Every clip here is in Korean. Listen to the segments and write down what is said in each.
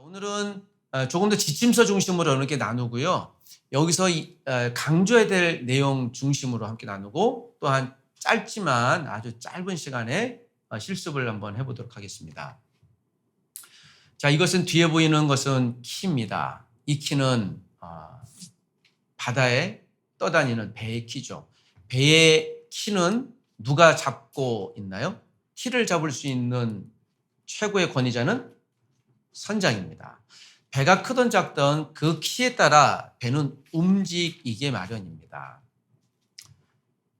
오늘은 조금 더 지침서 중심으로 이렇게 나누고요. 여기서 강조해야 될 내용 중심으로 함께 나누고 또한 짧지만 아주 짧은 시간에 실습을 한번 해보도록 하겠습니다. 자, 이것은 뒤에 보이는 것은 키입니다. 이 키는 바다에 떠다니는 배의 키죠. 배의 키는 누가 잡고 있나요? 키를 잡을 수 있는 최고의 권위자는 선장입니다. 배가 크든 작든 그 키에 따라 배는 움직이게 마련입니다.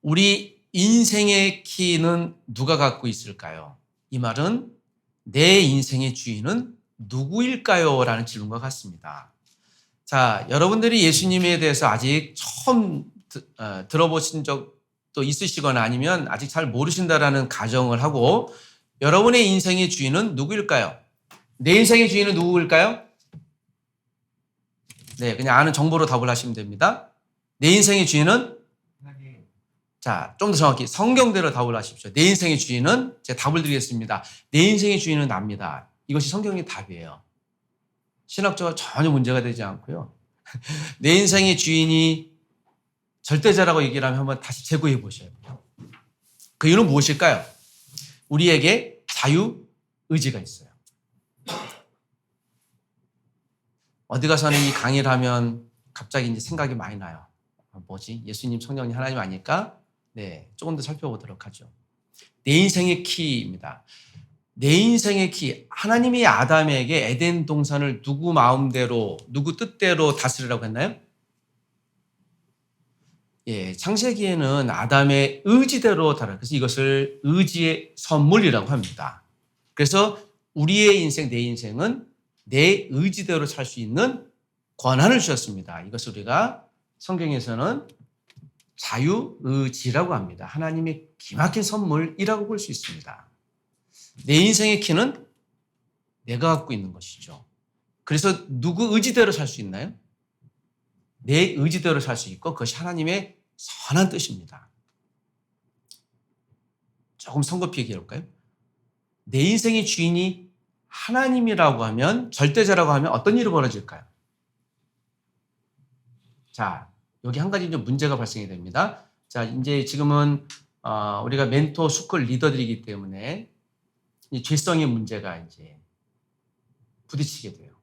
우리 인생의 키는 누가 갖고 있을까요? 이 말은 내 인생의 주인은 누구일까요? 라는 질문과 같습니다. 자, 여러분들이 예수님에 대해서 아직 처음 들어보신 적도 있으시거나 아니면 아직 잘 모르신다라는 가정을 하고 여러분의 인생의 주인은 누구일까요? 내 인생의 주인은 누구일까요? 네, 그냥 아는 정보로 답을 하시면 됩니다. 내 인생의 주인은? 자, 좀 더 정확히 성경대로 답을 하십시오. 내 인생의 주인은, 제가 답을 드리겠습니다. 내 인생의 주인은 납니다. 이것이 성경의 답이에요. 신학적으로 전혀 문제가 되지 않고요. 내 인생의 주인이 절대자라고 얘기를 하면 한번 다시 재고해 보셔야 돼요. 그 이유는 무엇일까요? 우리에게 자유의지가 있어요. 어디 가서는 이 강의를 하면 갑자기 이제 생각이 많이 나요. 뭐지? 예수님, 성령님, 하나님 아닐까? 네, 조금 더 살펴보도록 하죠. 내 인생의 키입니다. 내 인생의 키, 하나님이 아담에게 에덴 동산을 누구 마음대로, 누구 뜻대로 다스리라고 했나요? 예, 창세기에는 아담의 의지대로 다뤄요. 그래서 이것을 의지의 선물이라고 합니다. 그래서 우리의 인생, 내 인생은 내 의지대로 살 수 있는 권한을 주셨습니다. 이것을 우리가 성경에서는 자유의지라고 합니다. 하나님의 기막힌 선물이라고 볼 수 있습니다. 내 인생의 키는 내가 갖고 있는 것이죠. 그래서 누구 의지대로 살 수 있나요? 내 의지대로 살 수 있고 그것이 하나님의 선한 뜻입니다. 조금 성급히 얘기해 볼까요? 내 인생의 주인이 하나님이라고 하면, 절대자라고 하면 어떤 일이 벌어질까요? 자, 여기 한 가지 좀 문제가 발생이 됩니다. 자, 이제 지금은 우리가 멘토 스쿨 리더들이기 때문에 이 죄성의 문제가 이제 부딪히게 돼요.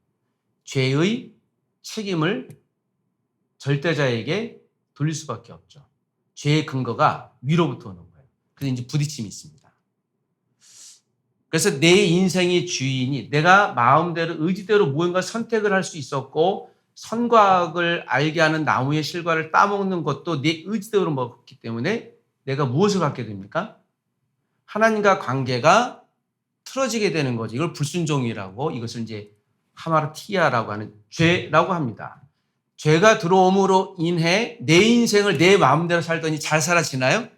죄의 책임을 절대자에게 돌릴 수밖에 없죠. 죄의 근거가 위로부터 오는 거예요. 그래서 이제 부딪힘이 있습니다. 그래서 내 인생의 주인이 내가 마음대로 의지대로 무언가 선택을 할 수 있었고 선과 악을 알게 하는 나무의 실과를 따먹는 것도 내 의지대로 먹었기 때문에 내가 무엇을 갖게 됩니까? 하나님과 관계가 틀어지게 되는 거죠. 이걸 불순종이라고, 이것을 이제 하마르티아라고 하는 죄라고 합니다. 죄가 들어옴으로 인해 내 인생을 내 마음대로 살더니 잘 살아지나요?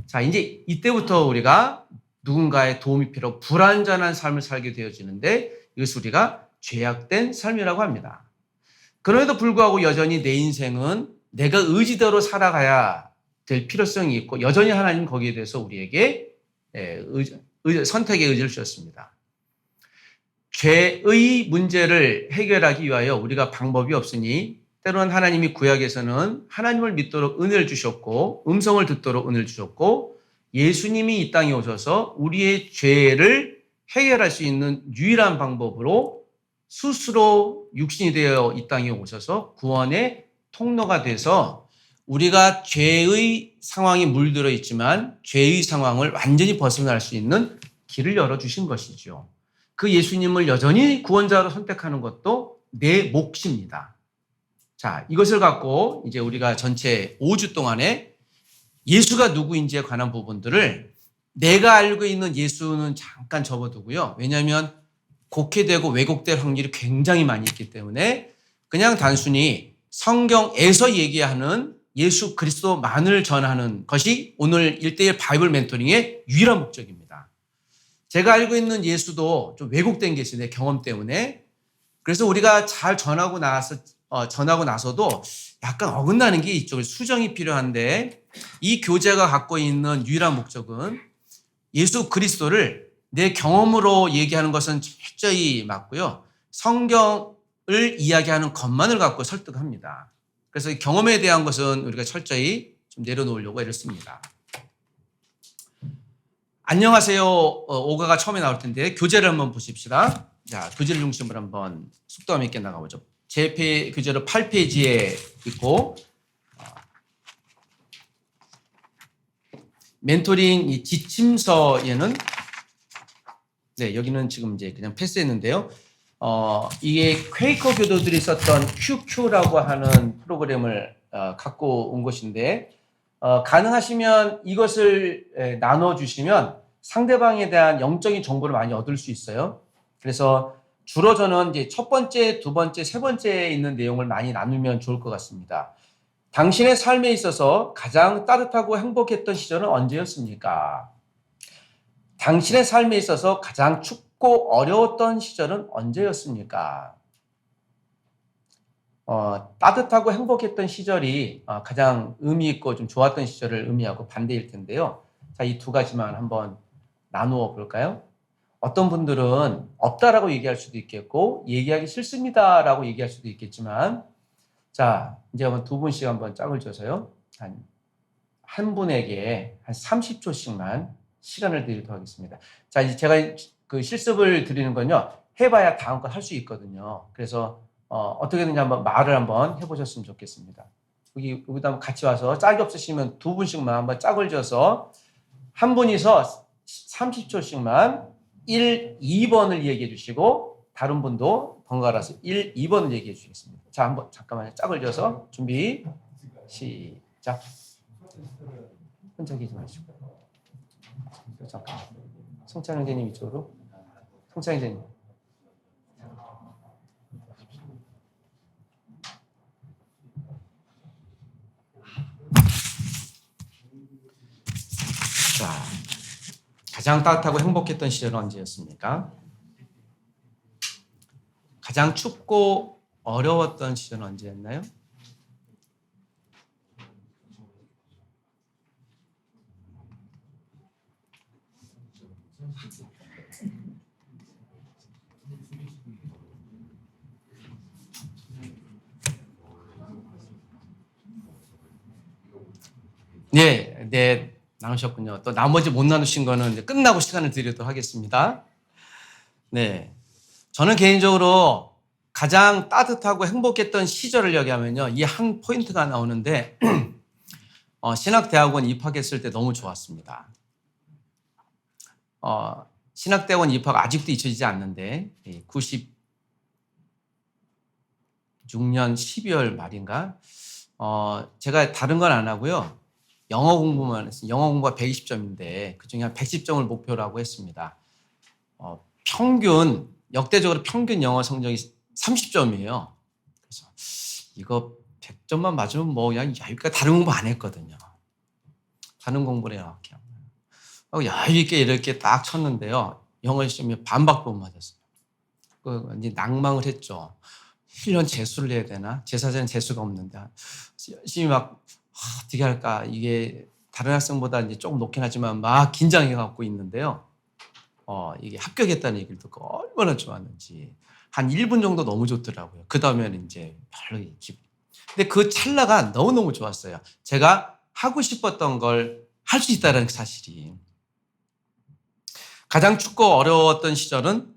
자, 이제 이때부터 우리가 누군가의 도움이 필요하고 불완전한 삶을 살게 되어지는데 이것을 우리가 죄악된 삶이라고 합니다. 그럼에도 불구하고 여전히 내 인생은 내가 의지대로 살아가야 될 필요성이 있고 여전히 하나님은 거기에 대해서 우리에게 선택의 의지를 주셨습니다. 죄의 문제를 해결하기 위하여 우리가 방법이 없으니 때로는 하나님이 구약에서는 하나님을 믿도록 은혜를 주셨고 음성을 듣도록 은혜를 주셨고 예수님이 이 땅에 오셔서 우리의 죄를 해결할 수 있는 유일한 방법으로 스스로 육신이 되어 이 땅에 오셔서 구원의 통로가 돼서 우리가 죄의 상황이 물들어 있지만 죄의 상황을 완전히 벗어날 수 있는 길을 열어주신 것이죠. 그 예수님을 여전히 구원자로 선택하는 것도 내 몫입니다. 자, 이것을 갖고 이제 우리가 전체 5주 동안에 예수가 누구인지에 관한 부분들을 내가 알고 있는 예수는 잠깐 접어두고요. 왜냐하면 곡해되고 왜곡될 확률이 굉장히 많이 있기 때문에 그냥 단순히 성경에서 얘기하는 예수 그리스도만을 전하는 것이 오늘 1:1 바이블 멘토링의 유일한 목적입니다. 제가 알고 있는 예수도 좀 왜곡된 게 있어요. 내 경험 때문에. 그래서 우리가 잘 전하고 나서도 약간 어긋나는 게 이쪽에 수정이 필요한데 이 교재가 갖고 있는 유일한 목적은 예수 그리스도를 내 경험으로 얘기하는 것은 철저히 맞고요. 성경을 이야기하는 것만을 갖고 설득합니다. 그래서 경험에 대한 것은 우리가 철저히 좀 내려놓으려고 애를 씁니다. 안녕하세요. 오가가 처음에 나올 텐데 교재를 한번 보십시다. 자, 교재를 중심으로 한번 속도감 있게 나가보죠. 제 교재로 8페이지에 있고 멘토링 이 지침서에는 네, 여기는 지금 이제 그냥 패스했는데요. 이게 퀘이커 교도들이 썼던 QQ라고 하는 프로그램을 갖고 온 것인데 가능하시면 이것을 나눠주시면 상대방에 대한 영적인 정보를 많이 얻을 수 있어요. 그래서 주로 저는 이제 첫 번째, 두 번째, 세 번째에 있는 내용을 많이 나누면 좋을 것 같습니다. 당신의 삶에 있어서 가장 따뜻하고 행복했던 시절은 언제였습니까? 당신의 삶에 있어서 가장 춥고 어려웠던 시절은 언제였습니까? 따뜻하고 행복했던 시절이 가장 의미 있고 좀 좋았던 시절을 의미하고 반대일 텐데요. 자, 이 두 가지만 한번 나누어 볼까요? 어떤 분들은 없다라고 얘기할 수도 있겠고 얘기하기 싫습니다라고 얘기할 수도 있겠지만 자, 이제 한번 두 분씩 한번 짝을 져서요. 한 분에게 한 30초씩만 시간을 드리도록 하겠습니다. 자, 이제 제가 그 실습을 드리는 건요. 해봐야 다음 거 할 수 있거든요. 그래서 어떻게든지 한번 말을 한번 해보셨으면 좋겠습니다. 여기다 한번 같이 와서 짝이 없으시면 두 분씩만 한번 짝을 져서 한 분이서 30초씩만 1, 2번을 얘기해 주시고 다른 분도 번갈아서 1, 2번을 얘기해 주시겠습니다. 자, 한번 잠깐만요. 짝을 져서 준비 시작. 혼자 계지 마시고. 잠깐. 성찬 형제님 이쪽으로. 성찬 형제님. 자, 가장 따뜻하고 행복했던 시절은 언제였습니까? 가장 춥고 어려웠던 시절은 언제였나요? 네, 네, 나누셨군요. 또 나머지 못 나누신 거는 이제 끝나고 시간을 드리도록 하겠습니다. 네, 저는 개인적으로 가장 따뜻하고 행복했던 시절을 얘기하면요, 이 한 포인트가 나오는데 신학대학원 입학했을 때 너무 좋았습니다. 신학대학원 입학 아직도 잊혀지지 않는데 96년 12월 말인가 제가 다른 건 안 하고요. 영어 공부만 했어요. 영어 공부가 120점인데 그중에 한 110점을 목표로 하고 했습니다. 평균 역대적으로 평균 영어 성적이 30점이에요. 그래서 이거 100점만 맞으면 뭐 그냥 여유있게 다른 공부 안 했거든요. 다른 공부를 이렇게 하고 여유있게 이렇게 딱 쳤는데요. 영어 시험에 반밖에 못 맞았어요. 이제 낭망을 했죠. 1년 재수를 해야 되나? 제 사전에 재수가 없는데 열심히 막 어떻게 할까? 이게 다른 학생보다 이제 조금 높긴 하지만 막 긴장해 갖고 있는데요. 이게 합격했다는 얘기를 듣고 얼마나 좋았는지 한 1분 정도 너무 좋더라고요. 그 다음에는 이제 별로 근데 그 찰나가 너무너무 좋았어요. 제가 하고 싶었던 걸 할 수 있다는 사실이. 가장 춥고 어려웠던 시절은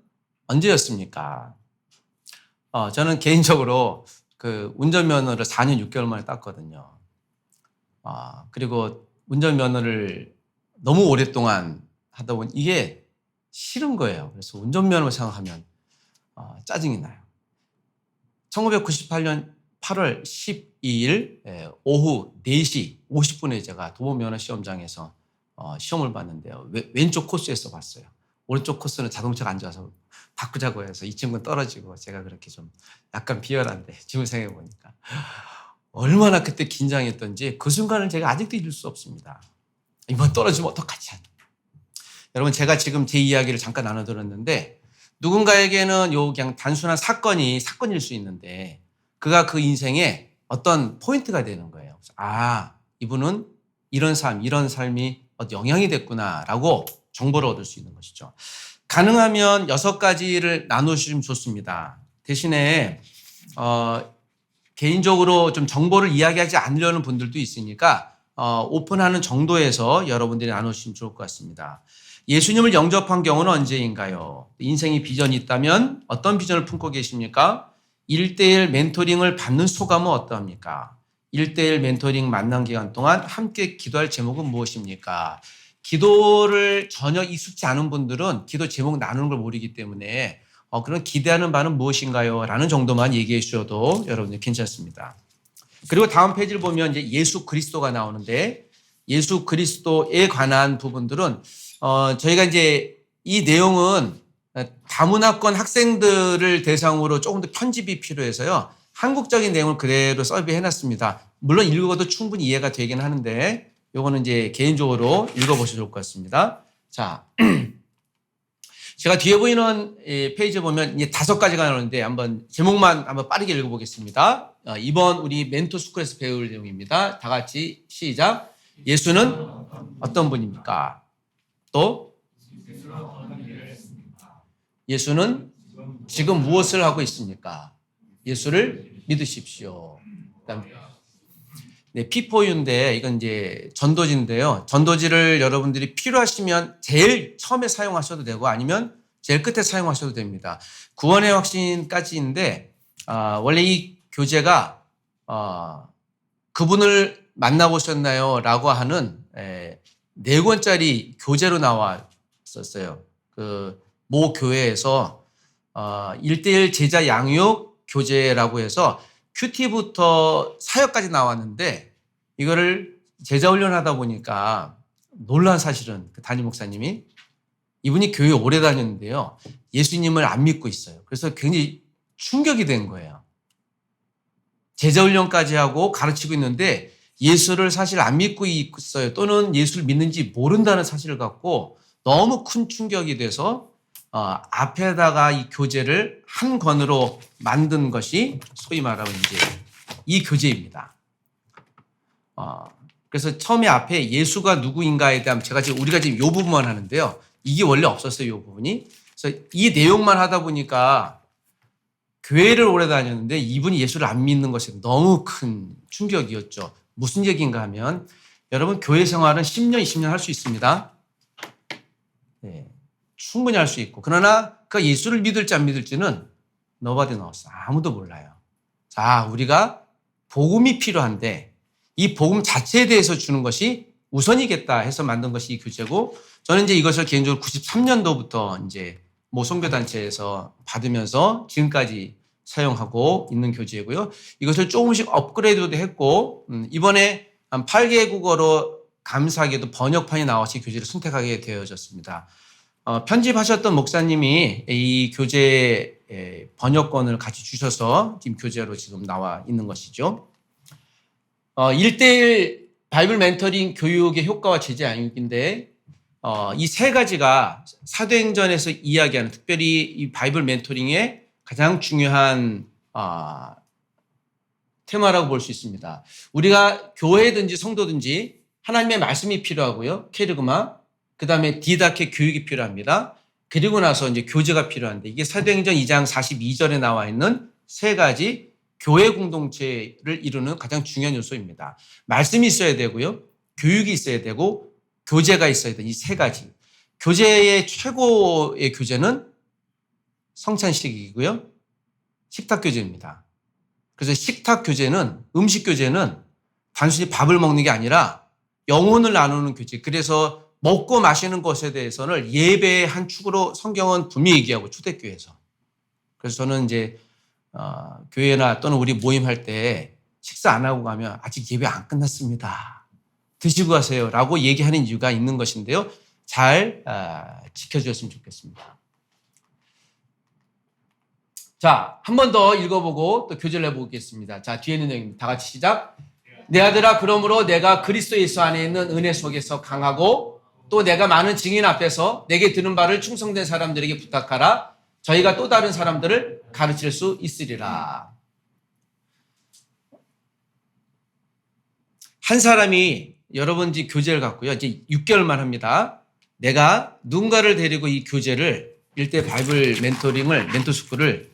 언제였습니까? 저는 개인적으로 그 운전면허를 4년 6개월 만에 땄거든요. 그리고 운전면허를 너무 오랫동안 하다 보니 이게 싫은 거예요. 그래서 운전면허 생각하면 짜증이 나요. 1998년 8월 12일 오후 4시 50분에 제가 도보면허 시험장에서 시험을 봤는데요. 왼쪽 코스에서 봤어요. 오른쪽 코스는 자동차가 안 좋아서 바꾸자고 해서 이 친구는 떨어지고 제가 그렇게 좀 약간 비열한데 지금 생각해 보니까 얼마나 그때 긴장했던지 그 순간을 제가 아직도 잊을 수 없습니다. 이번 떨어지면 어떡하지? 여러분 제가 지금 제 이야기를 잠깐 나눠드렸는데 누군가에게는 요 그냥 단순한 사건일 수 있는데 그가 그 인생에 어떤 포인트가 되는 거예요. 이분은 이런 삶이 영향이 됐구나라고 정보를 얻을 수 있는 것이죠. 가능하면 6가지를 나누시면 좋습니다. 대신에 개인적으로 좀 정보를 이야기하지 않으려는 분들도 있으니까 오픈하는 정도에서 여러분들이 나누시면 좋을 것 같습니다. 예수님을 영접한 경우는 언제인가요? 인생의 비전이 있다면 어떤 비전을 품고 계십니까? 1대1 멘토링을 받는 소감은 어떠합니까? 1대1 멘토링 만난 기간 동안 함께 기도할 제목은 무엇입니까? 기도를 전혀 익숙지 않은 분들은 기도 제목 나누는 걸 모르기 때문에 그런 기대하는 바는 무엇인가요? 라는 정도만 얘기해 주셔도 여러분들 괜찮습니다. 그리고 다음 페이지를 보면 이제 예수 그리스도가 나오는데 예수 그리스도에 관한 부분들은 저희가 이제 이 내용은 다문화권 학생들을 대상으로 조금 더 편집이 필요해서요. 한국적인 내용을 그대로 서비해 놨습니다. 물론 읽어도 충분히 이해가 되긴 하는데 요거는 이제 개인적으로 읽어보셔도 좋을 것 같습니다. 자, 제가 뒤에 보이는 페이지에 보면 이제 5가지가 나오는데 한번 제목만 한번 빠르게 읽어보겠습니다. 이번 우리 멘토스쿨에서 배울 내용입니다. 다 같이 시작. 예수는 어떤 분입니까? 또 예수는 지금 무엇을 하고 있습니까? 예수를 믿으십시오. 그다음 네, P4U인데 이건 이제 전도지인데요. 전도지를 여러분들이 필요하시면 제일 처음에 사용하셔도 되고 아니면 제일 끝에 사용하셔도 됩니다. 구원의 확신까지인데 원래 이 교재가 그분을 만나보셨나요? 라고 하는 4권짜리 교재로 나왔었어요. 모 교회에서 1대1 제자 양육 교재라고 해서 큐티부터 사역까지 나왔는데 이거를 제자 훈련하다 보니까 놀란 사실은 그 담임 목사님이 이분이 교회 오래 다녔는데요. 예수님을 안 믿고 있어요. 그래서 굉장히 충격이 된 거예요. 제자 훈련까지 하고 가르치고 있는데 예수를 사실 안 믿고 있어요. 또는 예수를 믿는지 모른다는 사실을 갖고 너무 큰 충격이 돼서 앞에다가 이 교재를 한 권으로 만든 것이 소위 말하면 이제 이 교재입니다. 그래서 처음에 앞에 예수가 누구인가에 대한 우리가 지금 이 부분만 하는데요. 이게 원래 없었어요, 이 부분이. 그래서 이 내용만 하다 보니까 교회를 오래 다녔는데 이분이 예수를 안 믿는 것이 너무 큰 충격이었죠. 무슨 얘기인가 하면 여러분 교회 생활은 10년, 20년 할 수 있습니다. 네, 충분히 할 수 있고 그러나 그 예수를 믿을지 안 믿을지는 nobody knows. 아무도 몰라요. 자, 우리가 복음이 필요한데 이 복음 자체에 대해서 주는 것이 우선이겠다 해서 만든 것이 이 교재고 저는 이제 이것을 개인적으로 93년도부터 이제 모 선교단체에서 받으면서 지금까지 사용하고 있는 교재고요. 이것을 조금씩 업그레이드도 했고 이번에 한 8개 국어로 감사하게도 번역판이 나와서 이 교재를 선택하게 되어졌습니다. 편집하셨던 목사님이 이 교재 번역권을 같이 주셔서 지금 교재로 지금 나와 있는 것이죠. 1대1 바이블 멘토링 교육의 효과와 제재 양육인데 이 3가지가 사도행전에서 이야기하는 특별히 이 바이블 멘토링의 가장 중요한 테마라고 볼 수 있습니다. 우리가 교회든지 성도든지 하나님의 말씀이 필요하고요. 케르그마, 그 다음에 디다케 교육이 필요합니다. 그리고 나서 이제 교제가 필요한데 이게 사도행전 2장 42절에 나와 있는 3가지 교회 공동체를 이루는 가장 중요한 요소입니다. 말씀이 있어야 되고요. 교육이 있어야 되고 교제가 있어야 되는 이 3가지. 교제의 최고의 교제는 성찬식이고요. 식탁 교제입니다. 그래서 식탁 교제는 음식 교제는 단순히 밥을 먹는 게 아니라 영혼을 나누는 교제. 그래서 먹고 마시는 것에 대해서는 예배의 한 축으로 성경은 분명히 얘기하고 초대교회에서. 그래서 저는 이제 교회나 또는 우리 모임할 때 식사 안 하고 가면 아직 예배 안 끝났습니다. 드시고 가세요 라고 얘기하는 이유가 있는 것인데요. 잘 지켜주셨으면 좋겠습니다. 자, 한 번 더 읽어보고 또 교제를 해보겠습니다. 자, 뒤에 있는 내용입니다. 다 같이 시작. 내 아들아, 그러므로 내가 그리스도 예수 안에 있는 은혜 속에서 강하고 또 내가 많은 증인 앞에서 내게 들은 바를 충성된 사람들에게 부탁하라. 저희가 또 다른 사람들을 가르칠 수 있으리라. 한 사람이 여러분 이제 교제를 갖고요. 이제 6개월만 합니다. 내가 누군가를 데리고 이 교제를 1대 바이블 멘토링을 멘토스쿨을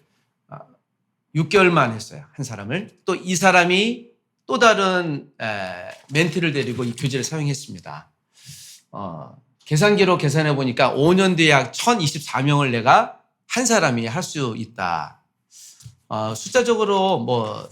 6개월만 했어요. 한 사람을. 또 이 사람이 또 다른 멘티를 데리고 이 교재를 사용했습니다. 계산기로 계산해 보니까 5년 뒤에 약 1024명을 내가 한 사람이 할 수 있다. 숫자적으로 뭐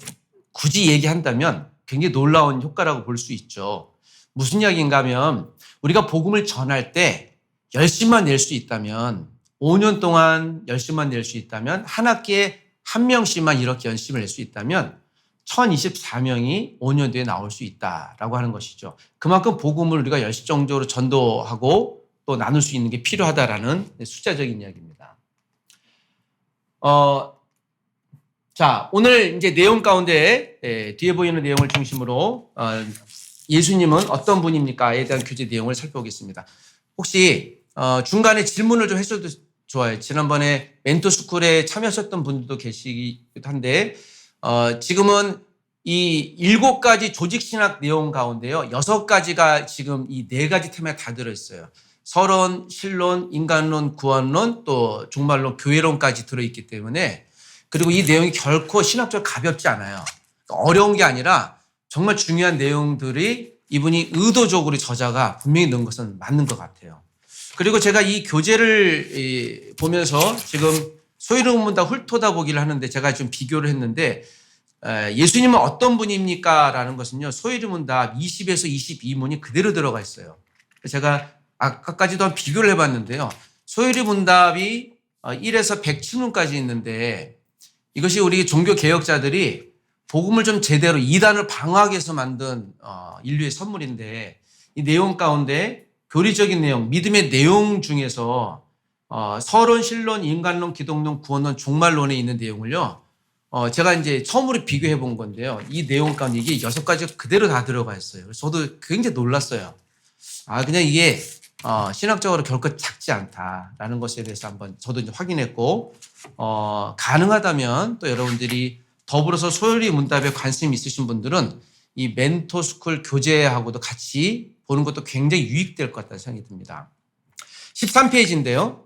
굳이 얘기한다면 굉장히 놀라운 효과라고 볼 수 있죠. 무슨 이야기인가 하면 우리가 복음을 전할 때 열심만 낼 수 있다면 5년 동안 열심만 낼 수 있다면 한 학기에 한 명씩만 이렇게 열심을 낼 수 있다면 1024명이 5년 뒤에 나올 수 있다라고 하는 것이죠. 그만큼 복음을 우리가 열정적으로 전도하고 또 나눌 수 있는 게 필요하다라는 숫자적인 이야기입니다. 자, 오늘 이제 내용 가운데 뒤에 보이는 내용을 중심으로 예수님은 어떤 분입니까에 대한 교재 내용을 살펴보겠습니다. 혹시 중간에 질문을 좀 해줘도 좋아요. 지난번에 멘토스쿨에 참여하셨던 분들도 계시기도 한데 지금은 이 7가지 조직신학 내용 가운데요. 6가지가 지금 이 4가지 테마에 다 들어있어요. 서론, 신론, 인간론, 구원론, 또 종말론, 교회론까지 들어있기 때문에 그리고 이 내용이 결코 신학적으로 가볍지 않아요. 어려운 게 아니라 정말 중요한 내용들이 이분이 의도적으로 저자가 분명히 넣은 것은 맞는 것 같아요. 그리고 제가 이 교재를 보면서 지금 소위를 묻다 훑어다 보기를 하는데 제가 좀 비교를 했는데 예수님은 어떤 분입니까? 라는 것은요. 소위를 묻다 20에서 22문이 그대로 들어가 있어요. 제가 아까까지도 한 비교를 해봤는데요. 소위를 문답이 1에서 107문까지 있는데 이것이 우리 종교 개혁자들이 복음을 좀 제대로 이단을 방어하기 위해서 만든 인류의 선물인데 이 내용 가운데 교리적인 내용, 믿음의 내용 중에서 서론, 신론, 인간론, 기독론, 구원론, 종말론에 있는 내용을요. 제가 이제 처음으로 비교해 본 건데요. 이 내용 가운데 이게 6가지가 그대로 다 들어가 있어요. 그래서 저도 굉장히 놀랐어요. 그냥 이게 신학적으로 결코 작지 않다라는 것에 대해서 한번 저도 이제 확인했고 가능하다면 또 여러분들이 더불어서 소요리 문답에 관심 있으신 분들은 이 멘토스쿨 교재하고도 같이 보는 것도 굉장히 유익될 것 같다는 생각이 듭니다. 13페이지인데요.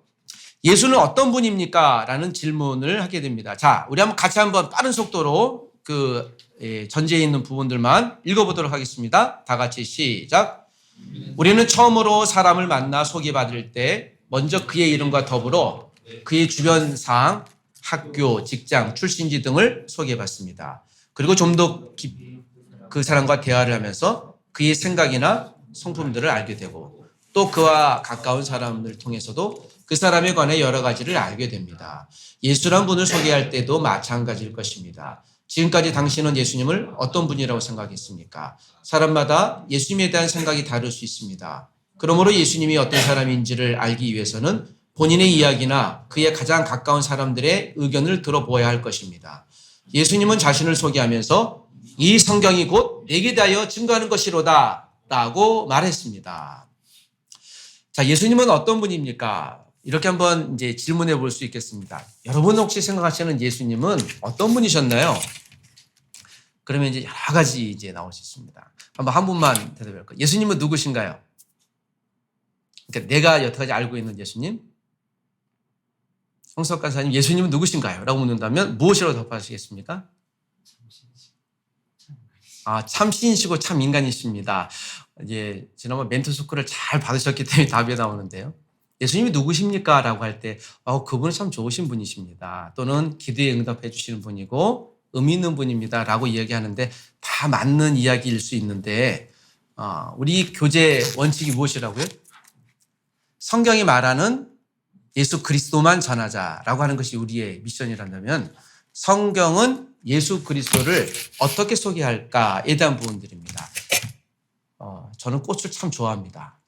예수는 어떤 분입니까? 라는 질문을 하게 됩니다. 자, 우리 한번 같이 빠른 속도로 그 전제에 있는 부분들만 읽어보도록 하겠습니다. 다 같이 시작. 우리는 처음으로 사람을 만나 소개받을 때 먼저 그의 이름과 더불어 그의 주변 사항, 학교, 직장, 출신지 등을 소개받습니다. 그리고 좀 더 그 사람과 대화를 하면서 그의 생각이나 성품들을 알게 되고 또 그와 가까운 사람을 통해서도 그 사람에 관해 여러 가지를 알게 됩니다. 예수란 분을 소개할 때도 마찬가지일 것입니다. 지금까지 당신은 예수님을 어떤 분이라고 생각했습니까? 사람마다 예수님에 대한 생각이 다를 수 있습니다. 그러므로 예수님이 어떤 사람인지를 알기 위해서는 본인의 이야기나 그의 가장 가까운 사람들의 의견을 들어보아야 할 것입니다. 예수님은 자신을 소개하면서 이 성경이 곧 내게 대하여 증거하는 것이로다 라고 말했습니다. 자, 예수님은 어떤 분입니까? 이렇게 한번 이제 질문해 볼 수 있겠습니다. 여러분 혹시 생각하시는 예수님은 어떤 분이셨나요? 그러면 이제 여러 가지 이제 나올 수 있습니다. 한번 한 분만 대답해 볼까요? 예수님은 누구신가요? 그러니까 내가 여태까지 알고 있는 예수님? 홍석 간사님, 예수님은 누구신가요? 라고 묻는다면 무엇이라고 답하시겠습니까? 참 신이시고 참 인간이십니다. 이제 지난번 멘토스쿨을 잘 받으셨기 때문에 답이 나오는데요. 예수님이 누구십니까? 라고 할 때 그분은 참 좋으신 분이십니다. 또는 기도에 응답해 주시는 분이고 의미 있는 분입니다. 라고 이야기하는데 다 맞는 이야기일 수 있는데 우리 교재 원칙이 무엇이라고요? 성경이 말하는 예수 그리스도만 전하자라고 하는 것이 우리의 미션이란다면 성경은 예수 그리스도를 어떻게 소개할까에 대한 부분들입니다. 저는 꽃을 참 좋아합니다.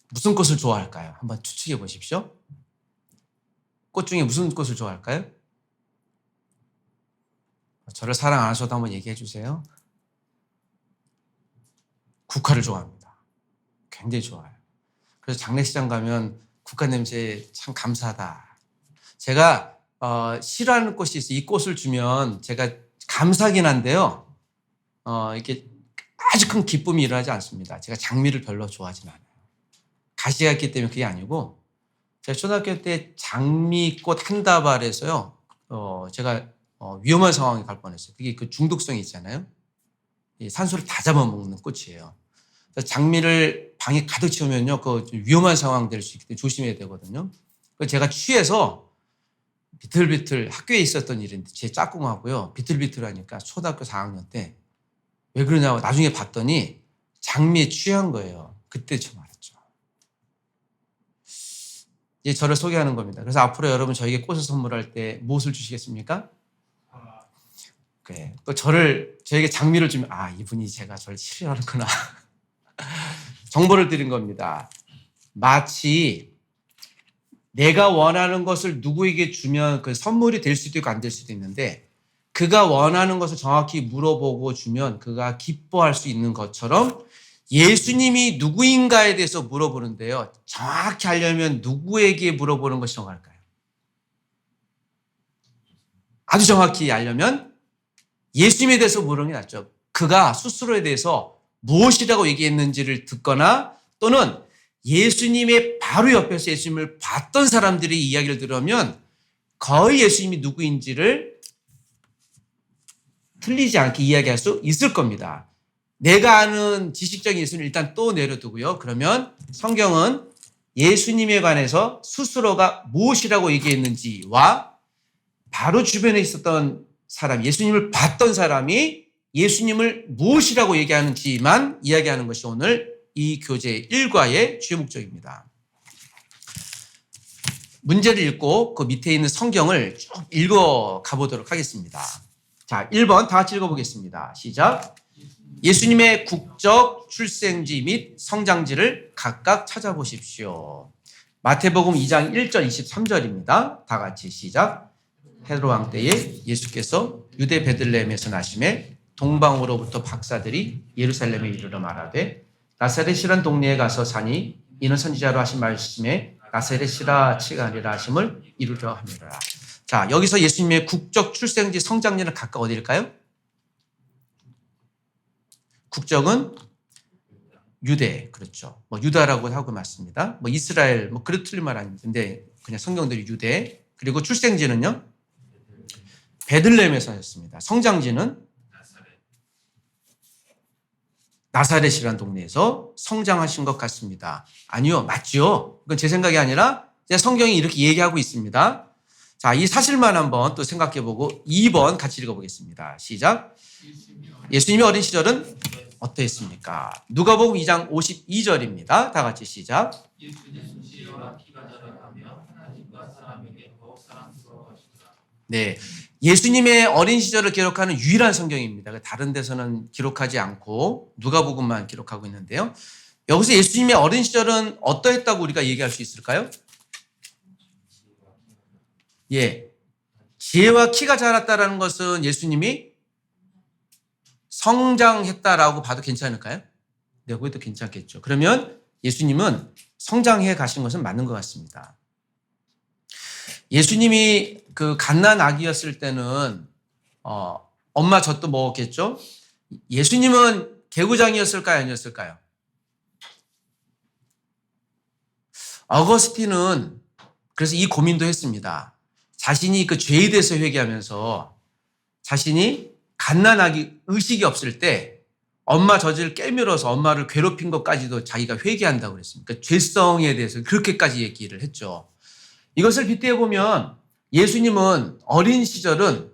무슨 꽃을 좋아할까요? 한번 추측해 보십시오. 꽃 중에 무슨 꽃을 좋아할까요? 저를 사랑 안 하셔도 한번 얘기해 주세요. 국화를 좋아합니다. 굉장히 좋아요. 그래서 장례식장 가면 국화 냄새 참 감사하다. 제가 싫어하는 꽃이 있어요. 이 꽃을 주면 제가 감사하긴 한데요. 이렇게 아주 큰 기쁨이 일어나지 않습니다. 제가 장미를 별로 좋아하진 않아요. 가시가 있기 때문에 그게 아니고 제가 초등학교 때 장미꽃 한 다발에서요. 제가 위험한 상황에 갈 뻔했어요. 그게 그 중독성이 있잖아요. 이 산소를 다 잡아먹는 꽃이에요. 그래서 장미를 방에 가득 채우면요, 그 위험한 상황 될 수 있기 때문에 조심해야 되거든요. 그래서 제가 취해서 비틀비틀 학교에 있었던 일인데 제 짝꿍하고요, 비틀비틀하니까 초등학교 4학년 때 왜 그러냐고 나중에 봤더니 장미에 취한 거예요. 그때 처음 알았죠. 이제 저를 소개하는 겁니다. 그래서 앞으로 여러분 저에게 꽃을 선물할 때 무엇을 주시겠습니까? 그래. 또 저에게 장미를 주면, 이분이 저를 싫어하는구나. 정보를 드린 겁니다. 마치 내가 원하는 것을 누구에게 주면 그 선물이 될 수도 있고 안 될 수도 있는데, 그가 원하는 것을 정확히 물어보고 주면 그가 기뻐할 수 있는 것처럼 예수님이 누구인가에 대해서 물어보는데요, 정확히 알려면 누구에게 물어보는 것이 정확할까요? 아주 정확히 알려면 예수님에 대해서 물어보는 게 낫죠. 그가 스스로에 대해서 무엇이라고 얘기했는지를 듣거나, 또는 예수님의 바로 옆에서 예수님을 봤던 사람들의 이야기를 들으면 거의 예수님이 누구인지를 틀리지 않게 이야기할 수 있을 겁니다. 내가 아는 지식적인 예수님을 일단 또 내려두고요. 그러면 성경은 예수님에 관해서 스스로가 무엇이라고 얘기했는지와 바로 주변에 있었던 사람, 예수님을 봤던 사람이 예수님을 무엇이라고 얘기하는지만 이야기하는 것이 오늘 이 교재 1과의 주요 목적입니다. 문제를 읽고 그 밑에 있는 성경을 쭉 읽어 가보도록 하겠습니다. 자, 1번 다 같이 읽어보겠습니다. 시작. 예수님의 국적, 출생지 및 성장지를 각각 찾아보십시오. 마태복음 2장 1절 23절입니다. 다 같이 시작. 헤롯 왕 때에 예수께서 유대 베들레헴에서 나심에 동방으로부터 박사들이 예루살렘에 이르러 말하되 나사렛이란 동네에 가서 사니 이는 선지자로 하신 말씀에 나사렛이라 치가니라 하심을 이루려 함이라. 자, 여기서 예수님의 국적, 출생지, 성장지는 각각 어디일까요? 국적은 유대, 그렇죠. 유다라고 하고 맞습니다. 이스라엘, 그래도 틀린 말 아닙니다. 근데 그냥 성경들이 유대. 그리고 출생지는요? 베들레헴에서 하셨습니다. 성장지는 나사렛이라는 동네에서 성장하신 것 같습니다. 아니요, 맞죠? 그건 제 생각이 아니라 성경이 이렇게 얘기하고 있습니다. 자, 이 사실만 한번 또 생각해보고 2번 같이 읽어보겠습니다. 시작. 예수님의 어린 시절은 어떠했습니까? 누가복음 2장 52절입니다. 다 같이 시작. 네, 예수님의 어린 시절을 기록하는 유일한 성경입니다. 다른 데서는 기록하지 않고 누가복음만 기록하고 있는데요. 여기서 예수님의 어린 시절은 어떠했다고 우리가 얘기할 수 있을까요? 예, 지혜와 키가 자랐다는 것은 예수님이 성장했다라고 봐도 괜찮을까요? 네, 그것도 괜찮겠죠. 그러면 예수님은 성장해 가신 것은 맞는 것 같습니다. 예수님이 그 갓난 아기였을 때는 엄마 젖도 먹었겠죠? 예수님은 개구장이었을까요? 아니었을까요? 어거스틴은 그래서 이 고민도 했습니다. 자신이 그 죄에 대해서 회개하면서 자신이 갓난아기 의식이 없을 때 엄마 젖을 깨물어서 엄마를 괴롭힌 것까지도 자기가 회개한다고 그랬습니다. 그러니까 죄성에 대해서 그렇게까지 얘기를 했죠. 이것을 빗대어 보면 예수님은 어린 시절은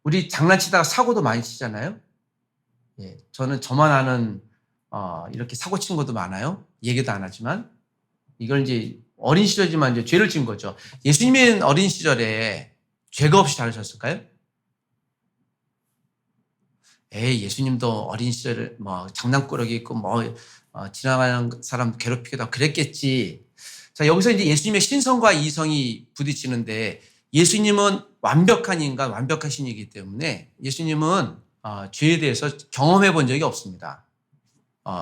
우리 장난치다가 사고도 많이 치잖아요. 예, 저는 저만 아는 이렇게 사고 친 것도 많아요. 얘기도 안 하지만 이걸 이제 어린 시절이지만 이제 죄를 지은 거죠. 예수님은 어린 시절에 죄가 없이 자라셨을까요? 예수님도 어린 시절에 장난꾸러기 있고 지나가는 사람 괴롭히기도 하고 그랬겠지. 자, 여기서 이제 예수님의 신성과 이성이 부딪히는데 예수님은 완벽한 인간, 완벽한 신이기 때문에 예수님은 죄에 대해서 경험해 본 적이 없습니다.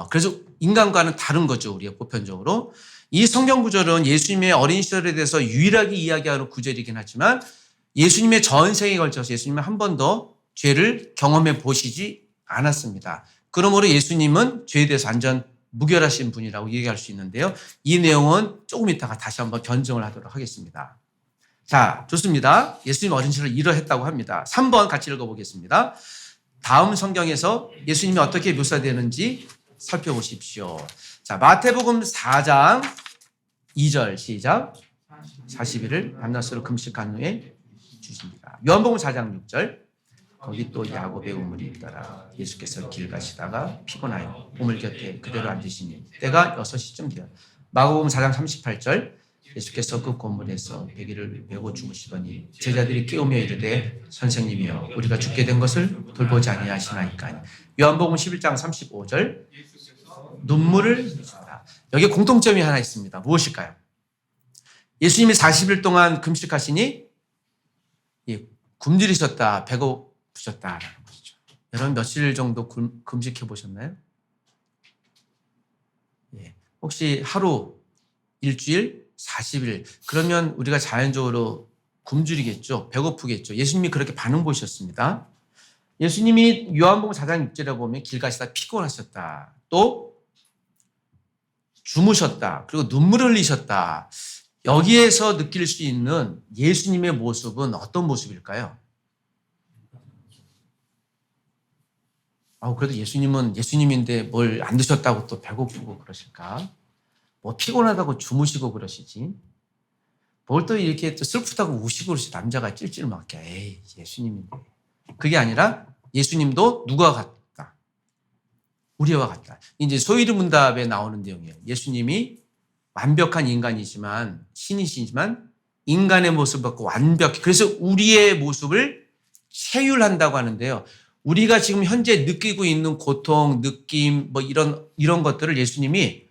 그래서 인간과는 다른 거죠, 우리가 보편적으로. 이 성경 구절은 예수님의 어린 시절에 대해서 유일하게 이야기하는 구절이긴 하지만 예수님의 전생에 걸쳐서 예수님은 한 번도 죄를 경험해 보시지 않았습니다. 그러므로 예수님은 죄에 대해서 완전 무결하신 분이라고 얘기할 수 있는데요. 이 내용은 조금 이따가 다시 한번 변증을 하도록 하겠습니다. 자, 좋습니다. 예수님 어린 시절을 이러했다고 합니다. 3번 같이 읽어보겠습니다. 다음 성경에서 예수님이 어떻게 묘사되는지 살펴보십시오. 자, 마태복음 4장 2절 시작. 40일을 밤낮으로 금식한 후에 주십니다. 요한복음 4장 6절. 거기 또 야곱의 우물이 있더라. 예수께서 길 가시다가 피곤하여 우물 곁에 그대로 앉으시니 때가 6시쯤 되어. 마가복음 4장 38절. 예수께서 그 고물에서 베개를 메고 죽으시더니 제자들이 깨우며 이르되 선생님이여 우리가 죽게 된 것을 돌보지 아니하시나이까. 요한복음 11장 35절. 눈물을 흘리셨다. 여기 공통점이 하나 있습니다. 무엇일까요? 예수님이 40일 동안 금식하시니 굶주리셨다, 배고프셨다라는 것이죠. 여러분 며칠 정도 금식해 보셨나요? 혹시 하루, 일주일, 40일 그러면 우리가 자연적으로 굶주리겠죠. 배고프겠죠. 예수님이 그렇게 반응 보이셨습니다. 예수님이 요한복음 4장 6절에 보면 길 가시다 피곤하셨다. 또 주무셨다. 그리고 눈물을 흘리셨다. 여기에서 느낄 수 있는 예수님의 모습은 어떤 모습일까요? 그래도 예수님은 예수님인데 뭘 안 드셨다고 또 배고프고 그러실까? 뭐 피곤하다고 주무시고 그러시지? 뭘 또 이렇게 또 슬프다고 우시고 그러시 남자가 찔찔 맞게. 에이, 예수님인데. 그게 아니라 예수님도 누가 같다? 우리와 같다. 이제 소위르문답에 나오는 내용이에요. 예수님이 완벽한 인간이지만 신이시지만 인간의 모습을 갖고 완벽히 그래서 우리의 모습을 체휼한다고 하는데요. 우리가 지금 현재 느끼고 있는 고통, 느낌 뭐 이런 것들을 예수님이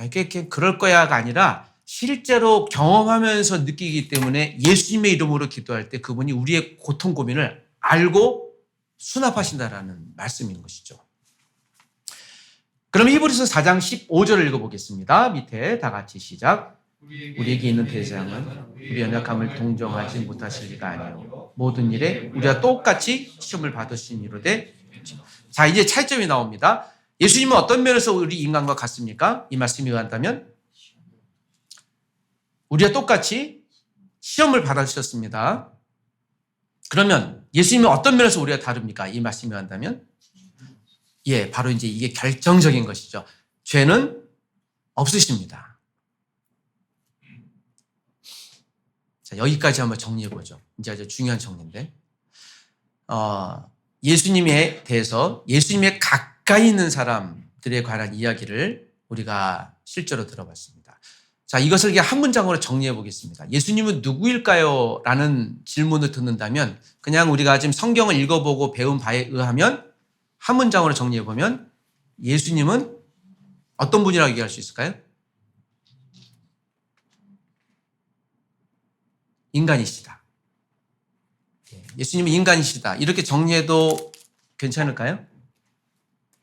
이렇게 그럴 거야가 아니라 실제로 경험하면서 느끼기 때문에 예수님의 이름으로 기도할 때 그분이 우리의 고통 고민을 알고 수납하신다라는 말씀인 것이죠. 그럼 히브리서 4장 15절을 읽어보겠습니다. 밑에 다 같이 시작. 우리에게 있는 대장은 우리 연약함을 동정하지 못하실 리가 아니요 모든 일에 우리가 똑같이 시험을 받으신 이로되. 자, 이제 차이점이 나옵니다. 예수님은 어떤 면에서 우리 인간과 같습니까? 이 말씀이 의한다면 우리가 똑같이 시험을 받으셨습니다. 그러면 예수님은 어떤 면에서 우리가 다릅니까? 이 말씀이 의한다면 바로 이제 이게 결정적인 것이죠. 죄는 없으십니다. 자, 여기까지 한번 정리해보죠. 이제 아주 중요한 정리인데, 예수님에 대해서 예수님의 가까이 있는 사람들에 관한 이야기를 우리가 실제로 들어봤습니다. 자, 이것을 그냥 한 문장으로 정리해 보겠습니다. 예수님은 누구일까요? 라는 질문을 듣는다면 그냥 우리가 지금 성경을 읽어보고 배운 바에 의하면 한 문장으로 정리해 보면 예수님은 어떤 분이라고 얘기할 수 있을까요? 인간이시다. 예수님은 인간이시다. 이렇게 정리해도 괜찮을까요?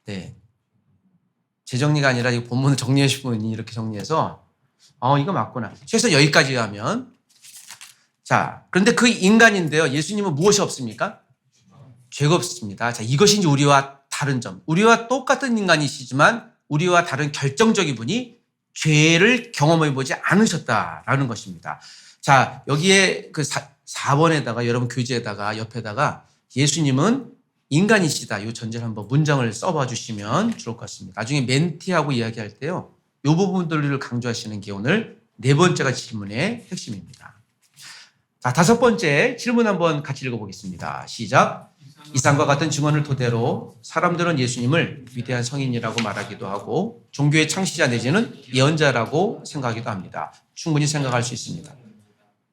네. 제 정리가 아니라 이 본문을 정리해 주신 분이 이렇게 정리해서 이거 맞구나. 최소 여기까지 하면. 자, 그런데 그 인간인데요. 예수님은 무엇이 없습니까? 죄가 없습니다. 자, 이것이 이제 우리와 다른 점. 우리와 똑같은 인간이시지만 우리와 다른 결정적인 분이 죄를 경험해 보지 않으셨다라는 것입니다. 자, 여기에 그 4번에다가 여러분 교재에다가 옆에다가 예수님은 인간이시다. 이 전제를 한번 문장을 써봐 주시면 좋을 것 같습니다. 나중에 멘티하고 이야기할 때요. 이 부분들을 강조하시는 게 오늘 네 번째가 질문의 핵심입니다. 자, 다섯 번째 질문 한번 같이 읽어보겠습니다. 시작. 이상과 같은 증언을 토대로 사람들은 예수님을 위대한 성인이라고 말하기도 하고 종교의 창시자 내지는 예언자라고 생각하기도 합니다. 충분히 생각할 수 있습니다.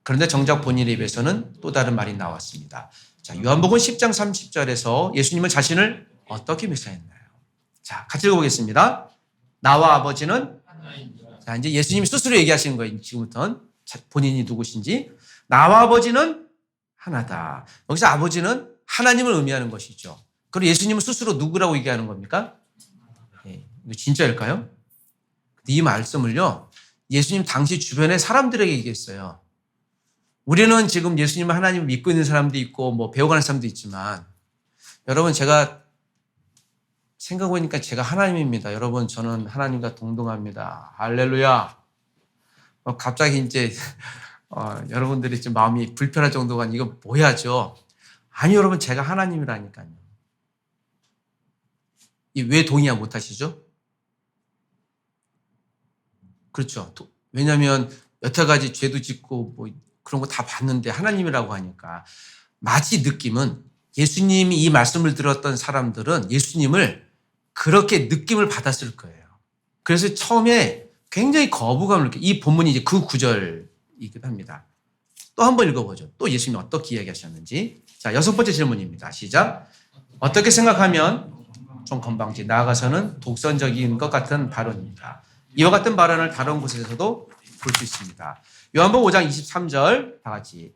그런데 정작 본인의 입에서는 또 다른 말이 나왔습니다. 자, 요한복음 10장 30절에서 예수님은 자신을 어떻게 묘사했나요? 자, 같이 읽어보겠습니다. 나와 아버지는, 자, 이제 예수님이 스스로 얘기하시는 거예요. 지금부터는 본인이 누구신지. 나와 아버지는 하나다. 여기서 아버지는 하나님을 의미하는 것이죠. 그리고 예수님은 스스로 누구라고 얘기하는 겁니까? 이거 진짜일까요? 이 말씀을요, 예수님 당시 주변의 사람들에게 얘기했어요. 우리는 지금 예수님을 하나님을 믿고 있는 사람도 있고, 뭐 배워가는 사람도 있지만, 여러분, 제가 생각해보니까 제가 하나님입니다. 여러분, 저는 하나님과 동등합니다. 할렐루야. 갑자기 이제 여러분들이 좀 마음이 불편할 정도가 이거 뭐야죠? 아니, 여러분, 제가 하나님이라니까요. 왜 동의 못 하시죠? 그렇죠. 왜냐하면 여태까지 죄도 짓고 뭐 그런 거 다 봤는데 하나님이라고 하니까 마치 느낌은 예수님이 이 말씀을 들었던 사람들은 예수님을 그렇게 느낌을 받았을 거예요. 그래서 처음에 굉장히 거부감을 느껴. 이 본문이 이제 그 구절이기도 합니다. 또 한 번 읽어보죠. 또 예수님이 어떻게 이야기하셨는지. 자, 6번째 질문입니다. 시작. 어떻게 생각하면 좀 건방지 나아가서는 독선적인 것 같은 발언입니다. 이와 같은 발언을 다른 곳에서도 볼 수 있습니다. 요한복음 5장 23절 다 같이.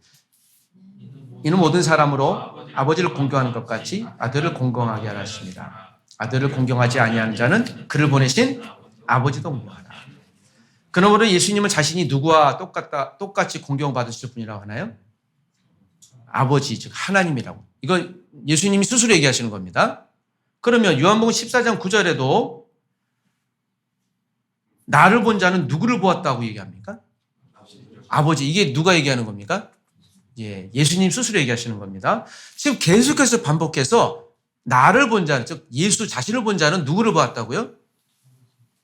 이는 모든 사람으로 아버지를 공경하는 것 같이 아들을 공경하게 하셨습니다. 아들을 공경하지 아니하는 자는 그를 보내신 아버지도 공경하라. 그러므로 예수님은 자신이 누구와 똑같이 공경받으실 분이라고 하나요? 아버지, 즉 하나님이라고. 이건 예수님이 스스로 얘기하시는 겁니다. 그러면 요한복음 14장 9절에도 나를 본 자는 누구를 보았다고 얘기합니까? 아버지. 이게 누가 얘기하는 겁니까? 예수님 스스로 얘기하시는 겁니다. 지금 계속해서 반복해서 나를 본 자는, 즉 예수 자신을 본 자는 누구를 보았다고요?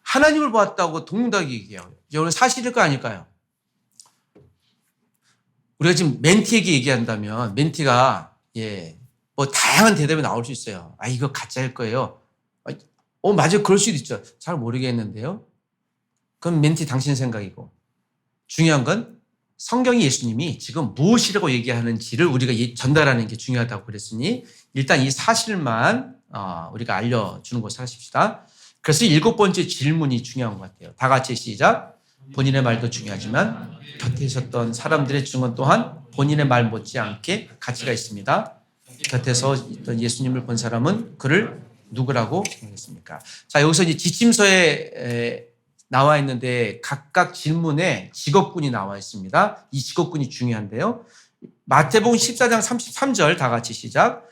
하나님을 보았다고 동등하게 얘기해요. 이건 사실일까 아닐까요? 우리가 지금 멘티에게 얘기한다면 멘티가 뭐 다양한 대답이 나올 수 있어요. 이거 가짜일 거예요. 맞아요. 그럴 수도 있죠. 잘 모르겠는데요. 그건 멘티 당신 생각이고 중요한 건 성경이 예수님이 지금 무엇이라고 얘기하는지를 우리가 전달하는 게 중요하다고 그랬으니 일단 이 사실만 우리가 알려주는 것을 하십시다. 그래서 7번째 질문이 중요한 것 같아요. 다 같이 시작. 본인의 말도 중요하지만 곁에 있었던 사람들의 증언 또한 본인의 말 못지않게 가치가 있습니다. 곁에서 있던 예수님을 본 사람은 그를 누구라고 생각했습니까? 자, 여기서 이제 지침서에 나와 있는데 각각 질문에 직업군이 나와 있습니다. 이 직업군이 중요한데요. 마태복음 14장 33절 다 같이 시작.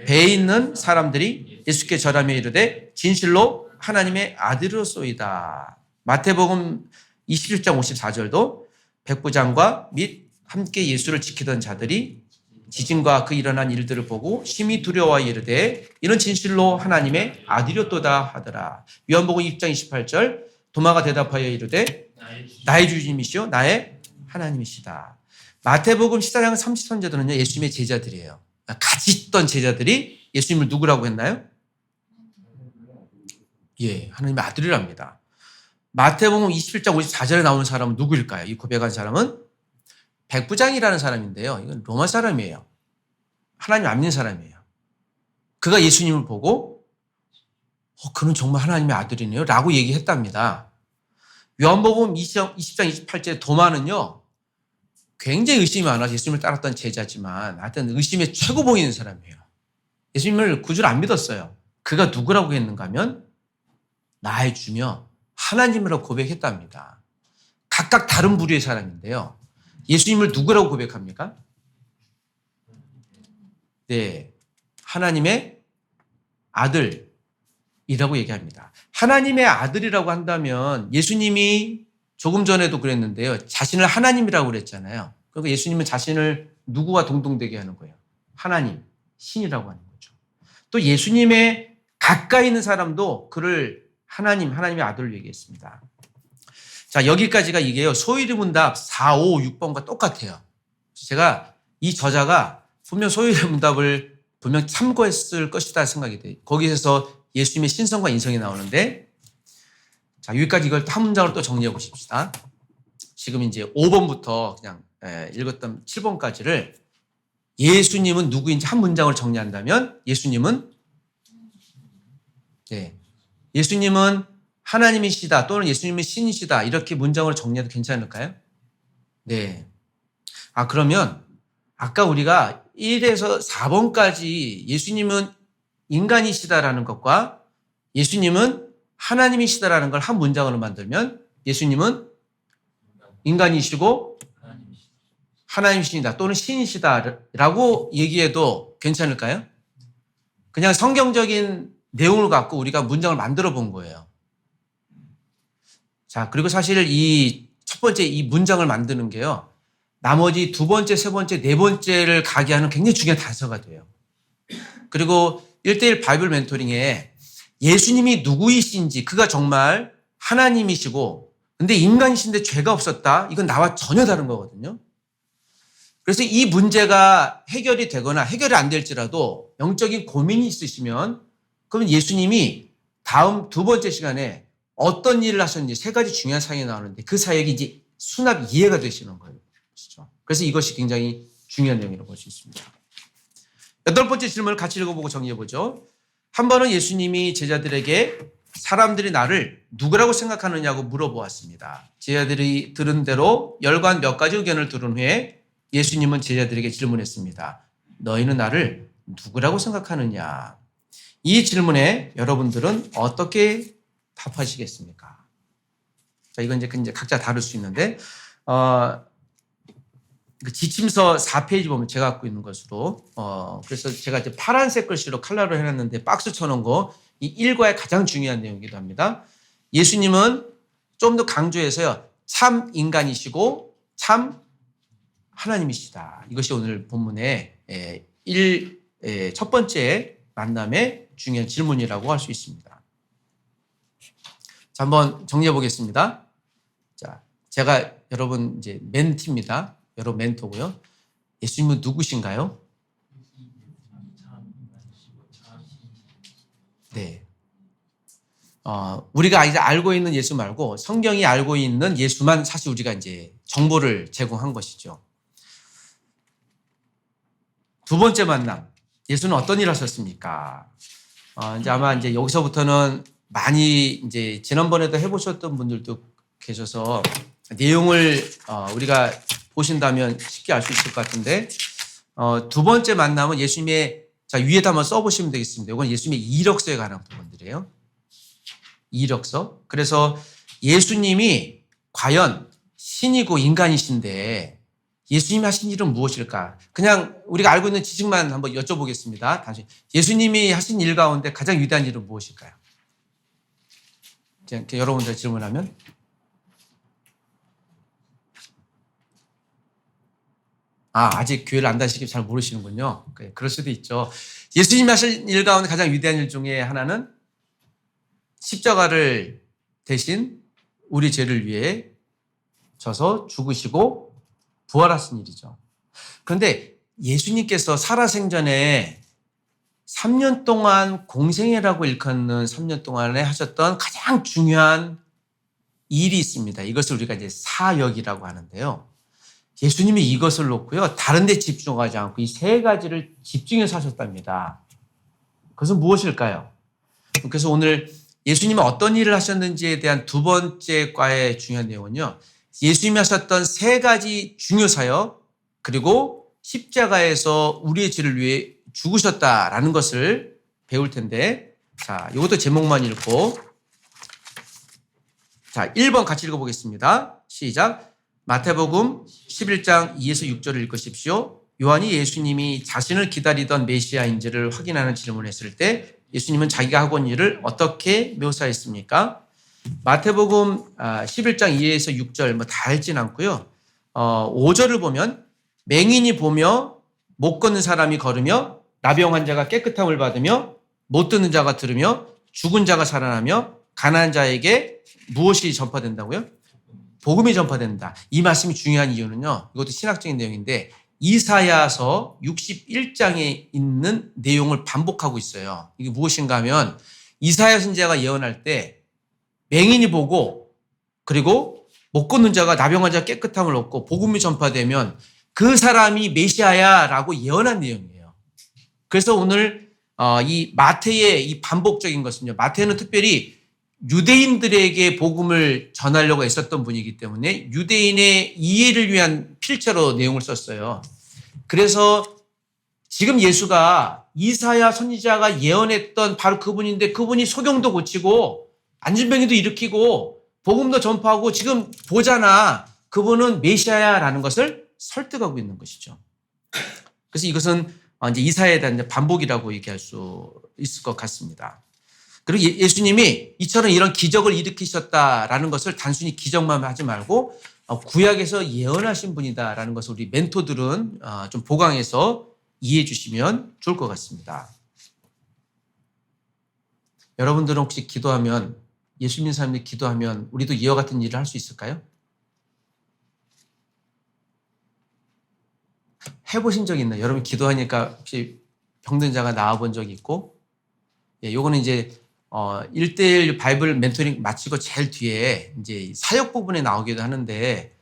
배에 있는 사람들이 예수께 절하며 이르되 진실로 하나님의 아들이로소이다. 마태복음 27장 54절도 백부장과 및 함께 예수를 지키던 자들이 지진과 그 일어난 일들을 보고 심히 두려워하여 이르되 이는 진실로 하나님의 아들이었도다 하더라. 요한복음 2장 28절 도마가 대답하여 이르되 나의 주님이시요 나의 하나님이시다. 마태복음 14장 33절에는요 예수님의 제자들이에요. 같이 있던 제자들이 예수님을 누구라고 했나요? 하나님의 아들이랍니다. 마태복음 27장 54절에 나오는 사람은 누구일까요? 이 고백한 사람은 백부장이라는 사람인데요. 이건 로마 사람이에요. 하나님 안 믿는 사람이에요. 그가 예수님을 보고 그는 정말 하나님의 아들이네요 라고 얘기했답니다. 요한복음 20장 28절에 도마는요 굉장히 의심이 많아서 예수님을 따랐던 제자지만 하여튼 의심의 최고봉인 사람이에요. 예수님을 구주를 안 믿었어요. 그가 누구라고 했는가 하면 나의 주며 하나님이라고 고백했답니다. 각각 다른 부류의 사람인데요. 예수님을 누구라고 고백합니까? 하나님의 아들이라고 얘기합니다. 하나님의 아들이라고 한다면 예수님이 조금 전에도 그랬는데요. 자신을 하나님이라고 그랬잖아요. 그러니까 예수님은 자신을 누구와 동등되게 하는 거예요? 하나님, 신이라고 하는 거죠. 또 예수님의 가까이 있는 사람도 그를 하나님의 아들을 얘기했습니다. 자, 여기까지가 이게요. 소위의 문답 4, 5, 6번과 똑같아요. 제가 이 저자가 분명 소위의 문답을 분명 참고했을 것이다 생각이 돼요. 거기에서 예수님의 신성과 인성이 나오는데 자, 여기까지 이걸 한 문장으로 또 정리해 보십시다. 지금 이제 5번부터 그냥 읽었던 7번까지를 예수님은 누구인지 한 문장으로 정리한다면 예수님은 하나님이시다 또는 예수님은 신이시다 이렇게 문장으로 정리해도 괜찮을까요? 그러면 아까 우리가 1에서 4번까지 예수님은 인간이시다라는 것과 예수님은 하나님이시다라는 걸 한 문장으로 만들면 예수님은 인간이시고 하나님이시다 또는 신이시다라고 얘기해도 괜찮을까요? 그냥 성경적인 내용을 갖고 우리가 문장을 만들어 본 거예요. 자, 그리고 사실 이 첫 번째 이 문장을 만드는 게요. 나머지 두 번째, 세 번째, 네 번째를 가게 하는 굉장히 중요한 단서가 돼요. 그리고 1대1 바이블 멘토링에 예수님이 누구이신지, 그가 정말 하나님이시고 근데 인간이신데 죄가 없었다, 이건 나와 전혀 다른 거거든요. 그래서 이 문제가 해결이 되거나 해결이 안 될지라도 영적인 고민이 있으시면 그러면 예수님이 다음 두 번째 시간에 어떤 일을 하셨는지 세 가지 중요한 사역이 나오는데 그 사역이 이제 수납 이해가 되시는 거예요. 그래서 이것이 굉장히 중요한 내용이라고 볼 수 있습니다. 여덟 번째 질문을 같이 읽어보고 정리해보죠. 한 번은 예수님이 제자들에게 사람들이 나를 누구라고 생각하느냐고 물어보았습니다. 제자들이 들은 대로 열관 몇 가지 의견을 들은 후에 예수님은 제자들에게 질문했습니다. 너희는 나를 누구라고 생각하느냐? 이 질문에 여러분들은 어떻게 답하시겠습니까? 자, 이건 이제 각자 다를 수 있는데, 그 지침서 4페이지 보면 제가 갖고 있는 것으로, 그래서 제가 이제 파란색 글씨로 컬러로 해놨는데 박스 쳐놓은 거, 이 일과의 가장 중요한 내용이기도 합니다. 예수님은 좀 더 강조해서요, 참 인간이시고 참 하나님이시다. 이것이 오늘 본문의 첫 번째 만남의 중요한 질문이라고 할 수 있습니다. 자, 한번 정리해 보겠습니다. 자, 제가 여러분 이제 멘티입니다. 여러분 멘토고요. 예수님은 누구신가요? 네. 우리가 이제 알고 있는 예수 말고 성경이 알고 있는 예수만 사실 우리가 이제 정보를 제공한 것이죠. 두 번째 만남. 예수는 어떤 일을 하셨습니까? 이제 아마 이제 여기서부터는 많이 이제 지난번에도 해보셨던 분들도 계셔서 내용을 우리가 보신다면 쉽게 알 수 있을 것 같은데, 두 번째 만남은 예수님의, 자, 위에다 한번 써보시면 되겠습니다. 이건 예수님의 이력서에 관한 부분들이에요. 이력서. 그래서 예수님이 과연 신이고 인간이신데 예수님이 하신 일은 무엇일까? 그냥 우리가 알고 있는 지식만 한번 여쭤보겠습니다. 단순히 예수님이 하신 일 가운데 가장 위대한 일은 무엇일까요? 이렇게 여러분들 질문하면 아직 교회를 안 다니시기 잘 모르시는군요. 그럴 수도 있죠. 예수님이 하신 일 가운데 가장 위대한 일 중에 하나는 십자가를 대신 우리 죄를 위해 져서 죽으시고 부활하신 일이죠. 그런데 예수님께서 살아생전에 3년 동안 공생애라고 일컫는 3년 동안에 하셨던 가장 중요한 일이 있습니다. 이것을 우리가 이제 사역이라고 하는데요. 예수님이 이것을 놓고요, 다른 데 집중하지 않고 이 세 가지를 집중해서 하셨답니다. 그것은 무엇일까요? 그래서 오늘 예수님이 어떤 일을 하셨는지에 대한 두 번째 과의 중요한 내용은요, 예수님이 하셨던 세 가지 중요 사역, 그리고 십자가에서 우리의 죄를 위해 죽으셨다라는 것을 배울 텐데, 자, 이것도 제목만 읽고, 자, 1번 같이 읽어보겠습니다. 시작. 마태복음 11장 2에서 6절을 읽으십시오. 요한이 예수님이 자신을 기다리던 메시아인지를 확인하는 질문을 했을 때 예수님은 자기가 하고 온 일을 어떻게 묘사했습니까? 마태복음 11장 2에서 6절 다 읽진 않고요. 5절을 보면 맹인이 보며 못 걷는 사람이 걸으며 나병 환자가 깨끗함을 받으며 못 듣는 자가 들으며 죽은 자가 살아나며 가난한 자에게 무엇이 전파된다고요? 복음이 전파된다. 이 말씀이 중요한 이유는요, 이것도 신학적인 내용인데 이사야서 61장에 있는 내용을 반복하고 있어요. 이게 무엇인가 하면 이사야 선지자가 예언할 때 맹인이 보고 그리고 못 걷는 자가 나병 환자가 깨끗함을 얻고 복음이 전파되면 그 사람이 메시아야라고 예언한 내용이에요. 그래서 오늘 이 마태의 이 반복적인 것은요, 마태는 특별히 유대인들에게 복음을 전하려고 애썼던 분이기 때문에 유대인의 이해를 위한 필체로 내용을 썼어요. 그래서 지금 예수가 이사야 선지자가 예언했던 바로 그분인데 그분이 소경도 고치고 안진병이도 일으키고 복음도 전파하고 지금 보잖아. 그분은 메시아야라는 것을 설득하고 있는 것이죠. 그래서 이것은 이제 이사야에 대한 반복이라고 얘기할 수 있을 것 같습니다. 그리고 예수님이 이처럼 이런 기적을 일으키셨다라는 것을 단순히 기적만 하지 말고 구약에서 예언하신 분이다라는 것을 우리 멘토들은 좀 보강해서 이해해 주시면 좋을 것 같습니다. 여러분들은 혹시 기도하면, 예수 믿는 사람들이 기도하면 우리도 이와 같은 일을 할 수 있을까요? 해보신 적 있나요? 여러분 기도하니까 혹시 병든 자가 나와본 적이 있고, 요거는 이제 1대1 바이블 멘토링 마치고 제일 뒤에 이제 사역 부분에 나오기도 하는데,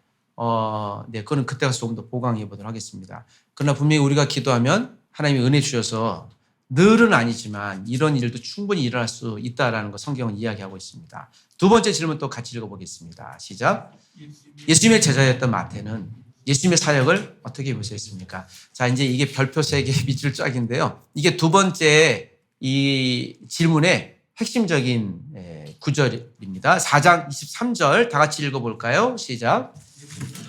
네, 그거는 그때 가서 조금 더 보강해 보도록 하겠습니다. 그러나 분명히 우리가 기도하면 하나님이 은혜 주셔서 늘은 아니지만 이런 일도 충분히 일어날 수 있다라는 거 성경은 이야기하고 있습니다. 두 번째 질문 또 같이 읽어보겠습니다. 시작. 예수님의 제자였던 마태는 예수님의 사역을 어떻게 보셨습니까? 자, 이제 이게 별표 3개 밑줄 짝인데요. 이게 두 번째 이 질문의 핵심적인 구절입니다. 4장 23절 다 같이 읽어볼까요? 시작.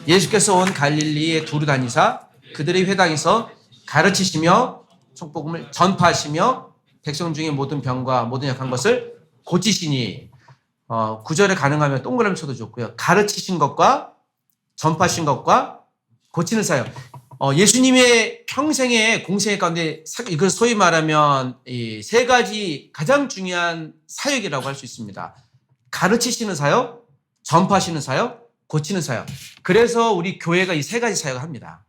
예수께서 온 갈릴리에 두루 다니사 그들의 회당에서 가르치시며 축복음을 전파하시며 백성 중에 모든 병과 모든 약한 것을 고치시니, 구절에 가능하면 동그라미 쳐도 좋고요. 가르치신 것과 전파하신 것과 고치는 사역. 예수님의 평생의 공생의 가운데 이걸 소위 말하면 이 세 가지 가장 중요한 사역이라고 할 수 있습니다. 가르치시는 사역, 전파하시는 사역, 고치는 사역. 그래서 우리 교회가 이 세 가지 사역을 합니다.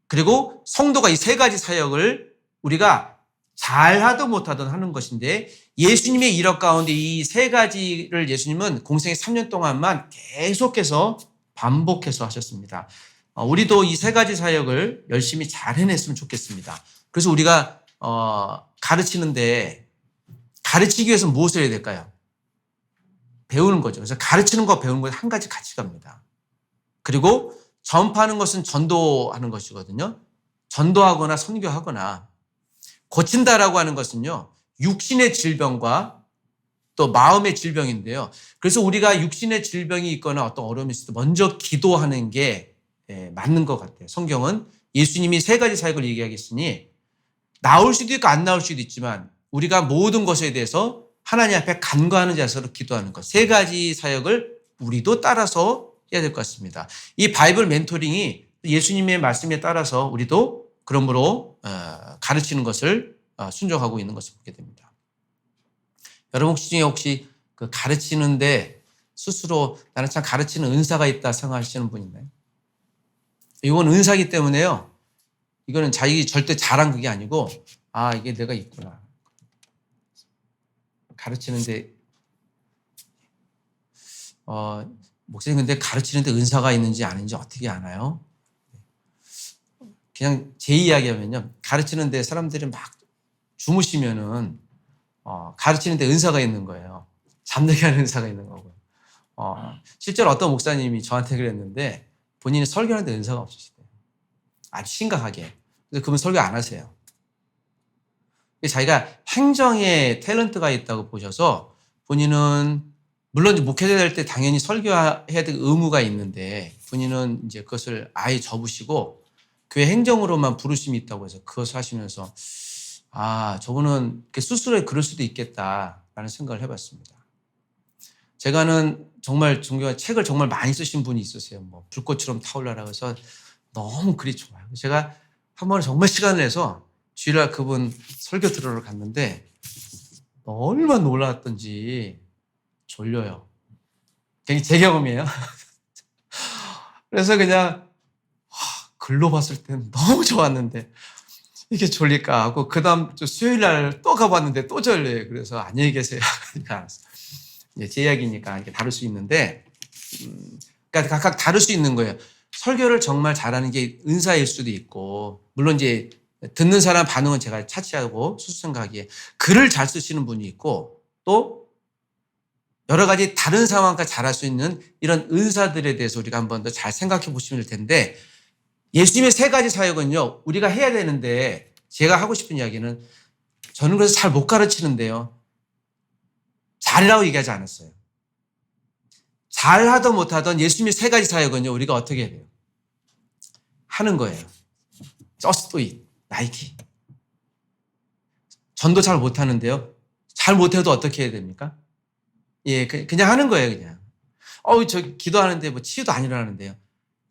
그리고 성도가 이 세 가지 사역을 우리가 잘하든 못하든 하는 것인데, 예수님의 이력 가운데 이 세 가지를 예수님은 공생의 3년 동안만 계속해서 반복해서 하셨습니다. 우리도 이 세 가지 사역을 열심히 잘 해냈으면 좋겠습니다. 그래서 우리가 가르치는데, 가르치기 위해서 무엇을 해야 될까요? 배우는 거죠. 그래서 가르치는 거 배우는 건 한 가지 같이 갑니다. 그리고 전파하는 것은 전도하는 것이거든요. 전도하거나 선교하거나. 고친다라고 하는 것은요, 육신의 질병과 또 마음의 질병인데요. 그래서 우리가 육신의 질병이 있거나 어떤 어려움이 있을 때 먼저 기도하는 게 맞는 것 같아요. 성경은 예수님이 세 가지 사역을 얘기하겠으니 나올 수도 있고 안 나올 수도 있지만 우리가 모든 것에 대해서 하나님 앞에 간구하는 자세로 기도하는 것, 세 가지 사역을 우리도 따라서 해야 될 것 같습니다. 이 바이블 멘토링이 예수님의 말씀에 따라서 우리도 그러므로 가르치는 것을 순종하고 있는 것을 보게 됩니다. 여러분 혹시 그 가르치는데 스스로 나는 참 가르치는 은사가 있다 생각하시는 분 있나요? 이건 은사이기 때문에요. 이거는 자기 절대 잘한 그게 아니고, 이게 내가 있구나. 가르치는데, 목사님 근데 가르치는데 은사가 있는지 아닌지 어떻게 아나요? 그냥 제 이야기하면요. 가르치는데 사람들이 막 주무시면은, 가르치는데 은사가 있는 거예요. 잠들게 하는 은사가 있는 거고요. 실제로 어떤 목사님이 저한테 그랬는데, 본인이 설교하는데 은사가 없으시대요. 아주 심각하게. 그래서 그분 설교 안 하세요. 자기가 행정에 탤런트가 있다고 보셔서 본인은 물론 목회자 될 때 당연히 설교해야 될 의무가 있는데 본인은 이제 그것을 아예 접으시고 교회 행정으로만 부르심이 있다고 해서 그것을 하시면서 저분은 스스로 그럴 수도 있겠다라는 생각을 해봤습니다. 제가 아는 정말 존경한 책을 정말 많이 쓰신 분이 있으세요. 뭐 불꽃처럼 타올라라고 해서 너무 글이 좋아요. 제가 한 번에 정말 시간을 내서 주일날 그분 설교 들으러 갔는데 얼마나 놀랐던지 졸려요. 그게 제 경험이에요. 그래서 그냥 글로 봤을 때는 너무 좋았는데 이게 졸릴까 하고 그 다음 수요일날 또 가봤는데 또 졸려요. 그래서 안녕히 계세요. 그러니까 제 이야기니까 이렇게 다룰 수 있는데, 그러니까 각각 다룰 수 있는 거예요. 설교를 정말 잘하는 게 은사일 수도 있고, 물론 이제 듣는 사람 반응은 제가 차치하고 수생각하기에 글을 잘 쓰시는 분이 있고, 또 여러 가지 다른 상황까지 잘할 수 있는 이런 은사들에 대해서 우리가 한번 더 잘 생각해 보시면 될 텐데, 예수님의 세 가지 사역은요, 우리가 해야 되는데, 제가 하고 싶은 이야기는 저는 그래서 잘 못 가르치는데요. 잘이라고 얘기하지 않았어요. 잘하든 못하든 예수님의 세 가지 사역은요, 우리가 어떻게 해야 돼요? 하는 거예요. Just do it. 나이키. 전도 잘 못하는데요. 잘 못해도 어떻게 해야 됩니까? 그냥 하는 거예요, 그냥. 저 기도하는데 뭐 치유도 안 일어나는데요.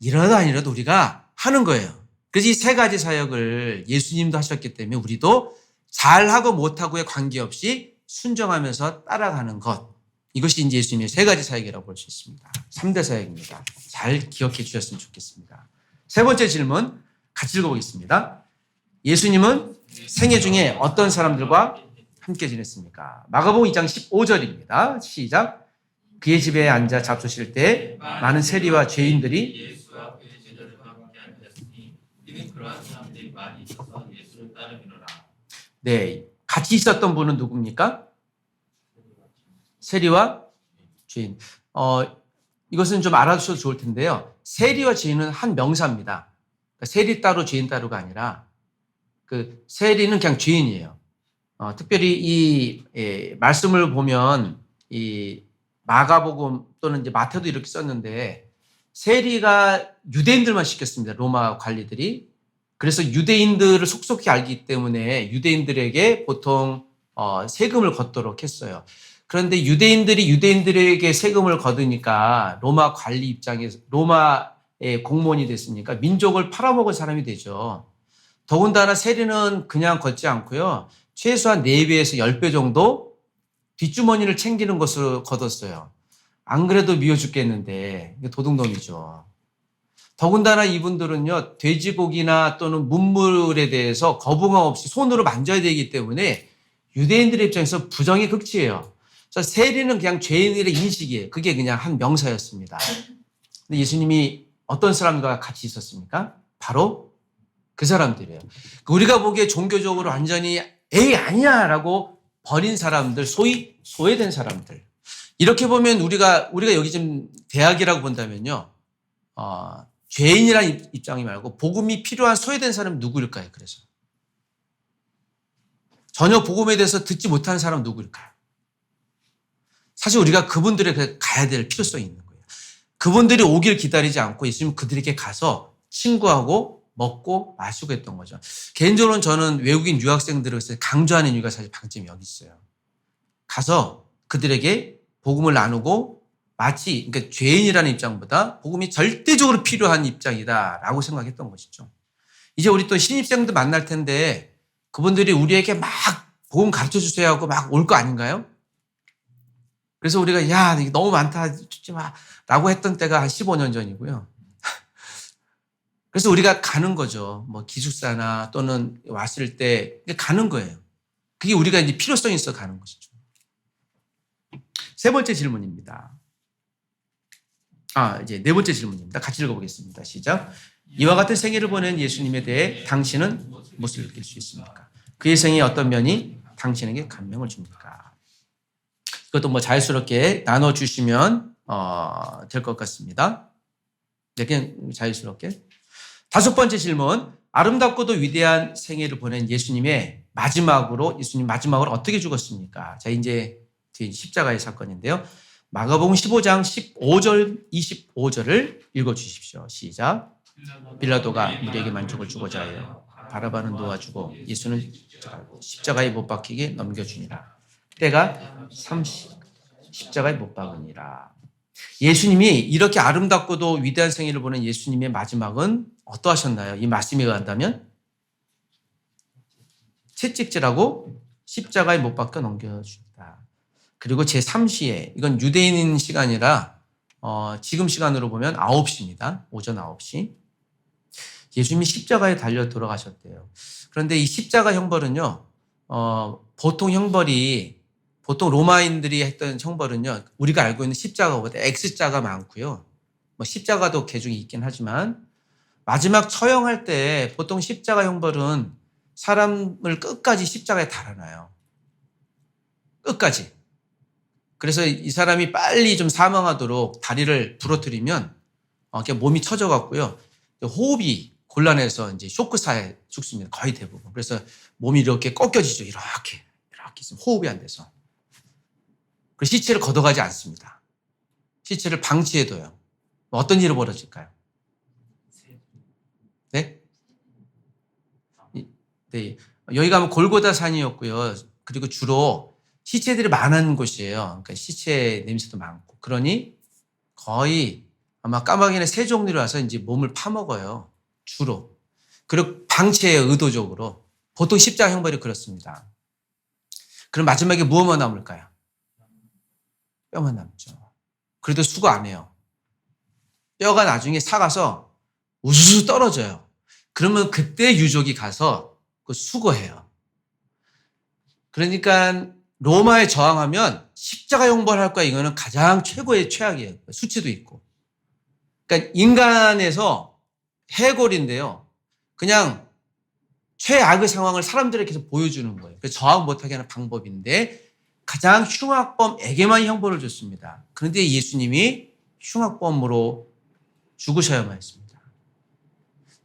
일어나도 안 일어나도 우리가 하는 거예요. 그래서 이 세 가지 사역을 예수님도 하셨기 때문에 우리도 잘하고 못하고에 관계없이 순종하면서 따라가는 것. 이것이 이제 예수님의 세 가지 사역이라고 볼 수 있습니다. 3대 사역입니다. 잘 기억해 주셨으면 좋겠습니다. 세 번째 질문 같이 읽어보겠습니다. 예수님은 생애 중에 어떤 사람들과 함께 지냈습니까? 마가복음 2장 15절입니다. 시작. 그의 집에 앉아 잡수실 때 많은 세리와 죄인들이 예수와 그의 제자들과 함께 앉았으니 이는 그러한 사람들이 많이 있어서 예수를 따르미로라. 네, 같이 있었던 분은 누굽니까? 세리와 죄인. 이것은 좀 알아두셔도 좋을 텐데요. 세리와 죄인은 한 명사입니다. 그러니까 세리 따로 죄인 따로가 아니라 그 세리는 그냥 죄인이에요. 특별히 이 말씀을 보면 이 마가복음 또는 이제 마태도 이렇게 썼는데 세리가 유대인들만 시켰습니다. 로마 관리들이. 그래서 유대인들을 속속히 알기 때문에 유대인들에게 보통 세금을 걷도록 했어요. 그런데 유대인들이 유대인들에게 세금을 거두니까 로마 관리 입장에서 로마의 공무원이 됐으니까 민족을 팔아먹은 사람이 되죠. 더군다나 세리는 그냥 걷지 않고요. 최소한 4배에서 10배 정도 뒷주머니를 챙기는 것으로 거뒀어요. 안 그래도 미워 죽겠는데 도둑놈이죠. 더군다나 이분들은요. 돼지고기나 또는 문물에 대해서 거부감 없이 손으로 만져야 되기 때문에 유대인들의 입장에서 부정의 극치예요. 그래서 세리는 그냥 죄인들의 인식이에요. 그게 그냥 한 명사였습니다. 근데 예수님이 어떤 사람과 같이 있었습니까? 바로 그 사람들이에요. 우리가 보기에 종교적으로 완전히 에이 아니야 라고 버린 사람들, 소위 소외된 사람들. 이렇게 보면 우리가 여기 지금 대학이라고 본다면요. 죄인이라는 입장이 말고 복음이 필요한 소외된 사람은 누구일까요? 그래서 전혀 복음에 대해서 듣지 못하는 사람은 누구일까요? 사실 우리가 그분들에게 가야 될 필요성이 있는 거예요. 그분들이 오길 기다리지 않고 예수님 그들에게 가서 친구하고 먹고 마시고 했던 거죠. 개인적으로는 저는 외국인 유학생들을 강조하는 이유가 사실 방점이 여기 있어요. 가서 그들에게 복음을 나누고 마치 그러니까 죄인이라는 입장보다 복음이 절대적으로 필요한 입장이다라고 생각했던 것이죠. 이제 우리 또 신입생들 만날 텐데 그분들이 우리에게 막 복음 가르쳐 주세요 하고 막 올 거 아닌가요? 그래서 우리가 야 이게 너무 많다 주지 마 라고 했던 때가 한 15년 전이고요. 그래서 우리가 가는 거죠. 뭐 기숙사나 또는 왔을 때 가는 거예요. 그게 우리가 이제 필요성이 있어 가는 것이죠. 세 번째 질문입니다. 이제 네 번째 질문입니다. 같이 읽어보겠습니다. 시작. 이와 같은 생애를 보낸 예수님에 대해 당신은 무엇을 느낄 수 있습니까? 그의 생애의 어떤 면이 당신에게 감명을 줍니까? 이것도 뭐 자유스럽게 나눠주시면 될 것 같습니다. 네, 그냥 자유스럽게. 다섯 번째 질문. 아름답고도 위대한 생애를 보낸 예수님 마지막으로 어떻게 죽었습니까? 자, 이제 십자가의 사건인데요. 마가복음 15장 15절, 25절을 읽어주십시오. 시작. 빌라도가 우리에게 만족을 주고자 하여 바라바는 놓아주고 예수는 십자가에 못 박히게 넘겨주니라. 때가 십자가에 못 박으니라. 예수님이 이렇게 아름답고도 위대한 생애를 보낸 예수님의 마지막은 어떠하셨나요? 이 말씀에 의한다면 채찍질하고 십자가에 못 박혀 넘겨줍니다. 그리고 제3시에 이건 유대인 시간이라 지금 시간으로 보면 9시입니다. 오전 9시. 예수님이 십자가에 달려 돌아가셨대요. 그런데 이 십자가 형벌은요. 보통 로마인들이 했던 형벌은요. 우리가 알고 있는 십자가보다 X자가 많고요. 뭐 십자가도 개중이 있긴 하지만 마지막 처형할 때 보통 십자가 형벌은 사람을 끝까지 십자가에 달아놔요. 끝까지. 그래서 이 사람이 빨리 좀 사망하도록 다리를 부러뜨리면 몸이 처져갖고요. 호흡이 곤란해서 이제 쇼크사에 죽습니다. 거의 대부분. 그래서 몸이 이렇게 꺾여지죠. 이렇게 있으면 호흡이 안 돼서. 그 시체를 걷어가지 않습니다. 시체를 방치해둬요. 어떤 일이 벌어질까요? 네? 네. 여기 가면 골고다 산이었고요. 그리고 주로 시체들이 많은 곳이에요. 그러니까 시체 냄새도 많고. 그러니 거의 아마 까마귀는 새 종류로 와서 이제 몸을 파먹어요. 주로. 그리고 방치해요, 의도적으로. 보통 십자가 형벌이 그렇습니다. 그럼 마지막에 무엇만 남을까요? 뼈만 남죠. 그래도 수거 안 해요. 뼈가 나중에 삭아서 우수수 떨어져요. 그러면 그때 유족이 가서 그 수거해요. 그러니까 로마에 저항하면 십자가 형벌할 거야. 이거는 가장 최고의 최악이에요. 수치도 있고. 그러니까 인간에서 해골인데요. 그냥 최악의 상황을 사람들에게 계속 보여주는 거예요. 그래서 저항 못하게 하는 방법인데 가장 흉악범에게만 형벌을 줬습니다. 그런데 예수님이 흉악범으로 죽으셔야만 했습니다.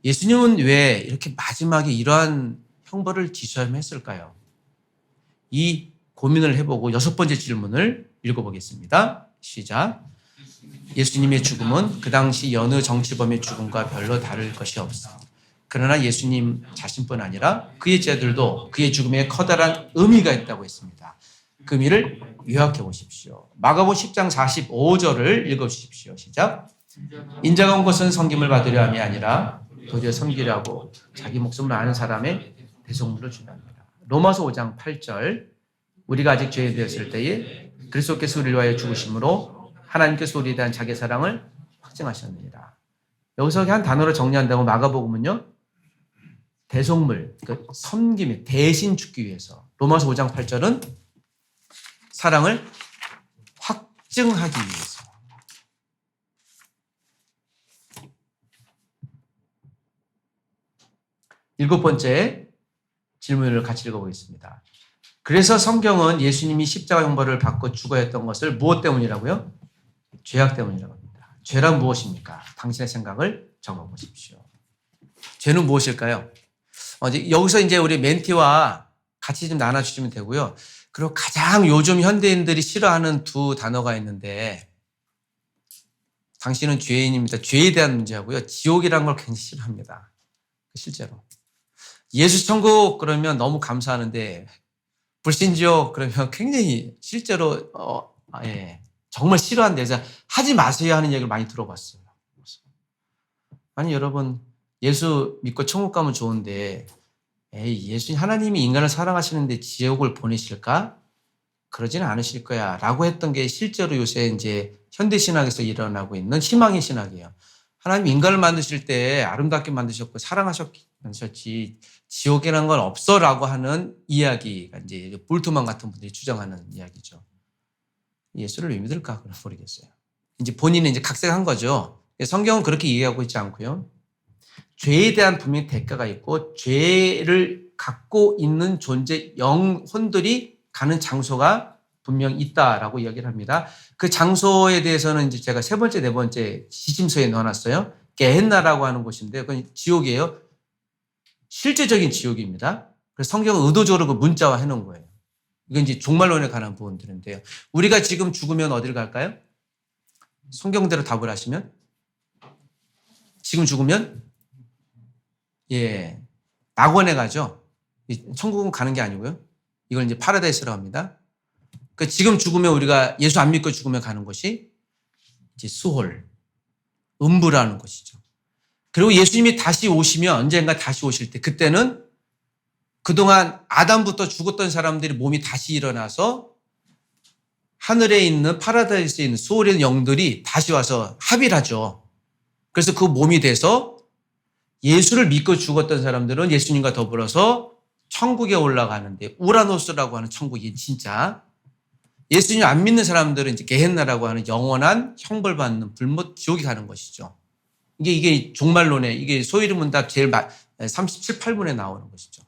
예수님은 왜 이렇게 마지막에 이러한 형벌을 지셔야만 했을까요? 이 고민을 해보고 6번째 질문을 읽어보겠습니다. 시작. 예수님의 죽음은 그 당시 여느 정치범의 죽음과 별로 다를 것이 없어. 그러나 예수님 자신뿐 아니라 그의 제자들도 그의 죽음에 커다란 의미가 있다고 했습니다. 그 의미를 요약해 보십시오. 마가복음 10장 45절을 읽어주십시오. 시작. 인자가 온 것은 섬김을 받으려 함이 아니라 도리어 섬기려고 자기 목숨을 아는 사람의 대속물을 준답니다. 로마서 5장 8절 우리가 아직 죄되었을 때에 그리스도께서 우리를 위하여 죽으심으로 하나님께서 우리에 대한 자기 사랑을 확증하셨느니라. 여기서 한 단어로 정리한다고 마가복음은요. 대속물, 그러니까 섬김이 대신 죽기 위해서. 로마서 5장 8절은 사랑을 확증하기 위해서. 일곱 번째 질문을 같이 읽어보겠습니다. 그래서 성경은 예수님이 십자가 형벌을 받고 죽어야 했던 것을 무엇 때문이라고요? 죄악 때문이라고 합니다. 죄란 무엇입니까? 당신의 생각을 적어보십시오. 죄는 무엇일까요? 여기서 이제 우리 멘티와 같이 좀 나눠주시면 되고요. 그리고 가장 요즘 현대인들이 싫어하는 두 단어가 있는데 당신은 죄인입니다. 죄에 대한 문제하고요. 지옥이라는 걸 굉장히 싫어합니다. 실제로. 예수 천국 그러면 너무 감사하는데 불신지옥 그러면 굉장히 실제로 정말 싫어하는 데서 하지 마세요 하는 얘기를 많이 들어봤어요. 아니 여러분 예수 믿고 천국 가면 좋은데 예수 하나님이 인간을 사랑하시는데 지옥을 보내실까? 그러지는 않으실 거야 라고 했던 게 실제로 요새 이제 현대 신학에서 일어나고 있는 희망의 신학이에요. 하나님 인간을 만드실 때 아름답게 만드셨고 사랑하셨지 지옥이라는 건 없어라고 하는 이야기가 이제 볼트만 같은 분들이 주장하는 이야기죠. 예수를 왜 믿을까? 그럼 모르겠어요. 이제 본인은 이제 각색한 거죠. 성경은 그렇게 이해하고 있지 않고요. 죄에 대한 분명히 대가가 있고 죄를 갖고 있는 존재 영혼들이 가는 장소가 분명히 있다라고 이야기를 합니다. 그 장소에 대해서는 이제 제가 세 번째, 네 번째 지침서에 넣어놨어요. 게헨나라고 하는 곳인데 그건 지옥이에요. 실제적인 지옥입니다. 그래서 성경은 의도적으로 그 문자화 해놓은 거예요. 이건 이제 종말론에 관한 부분들인데요. 우리가 지금 죽으면 어디를 갈까요? 성경대로 답을 하시면 지금 죽으면 낙원에 가죠. 천국은 가는 게 아니고요. 이걸 이제 파라다이스라고 합니다. 그 지금 죽으면 우리가 예수 안 믿고 죽으면 가는 곳이 이제 수홀, 음부라는 곳이죠. 그리고 예수님이 다시 오시면 언젠가 다시 오실 때 그때는 그동안 아담부터 죽었던 사람들이 몸이 다시 일어나서 하늘에 있는 파라다이스에 있는 수홀에 있는 영들이 다시 와서 합의를 하죠. 그래서 그 몸이 돼서 예수를 믿고 죽었던 사람들은 예수님과 더불어서 천국에 올라가는데 우라노스라고 하는 천국이 진짜 예수님 안 믿는 사람들은 이제 게헨나라고 하는 영원한 형벌받는 불못 지옥에 가는 것이죠. 이게 종말론에 이게 소위르문답 제일 37, 8분에 나오는 것이죠.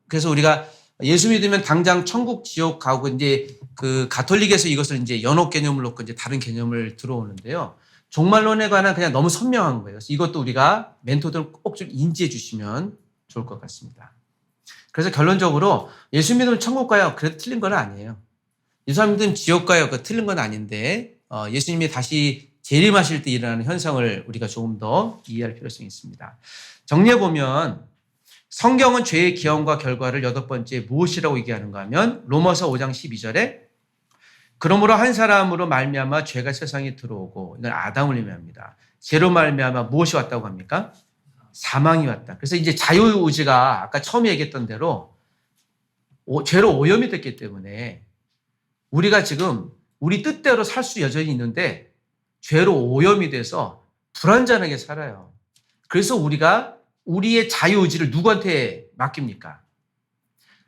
그래서 우리가 예수 믿으면 당장 천국 지옥 가고 이제 그 가톨릭에서 이것을 이제 연옥 개념을 놓고 이제 다른 개념을 들어오는데요. 종말론에 관한 그냥 너무 선명한 거예요. 그래서 이것도 우리가 멘토들 꼭 좀 인지해 주시면 좋을 것 같습니다. 그래서 결론적으로 예수 믿으면 천국 가요. 그래도 틀린 건 아니에요. 예수 믿으면 지옥 가요. 그 틀린 건 아닌데 예수님이 다시 재림하실 때 일어나는 현상을 우리가 조금 더 이해할 필요성이 있습니다. 정리해 보면 성경은 죄의 기원과 결과를 8번째 무엇이라고 얘기하는가 하면 로마서 5장 12절에 그러므로 한 사람으로 말미암아 죄가 세상에 들어오고 이건 아담을 의미합니다. 죄로 말미암아 무엇이 왔다고 합니까? 사망이 왔다. 그래서 이제 자유의지가 아까 처음에 얘기했던 대로 죄로 오염이 됐기 때문에 우리가 지금 우리 뜻대로 살 수 여전히 있는데 죄로 오염이 돼서 불완전하게 살아요. 그래서 우리가 우리의 자유의지를 누구한테 맡깁니까?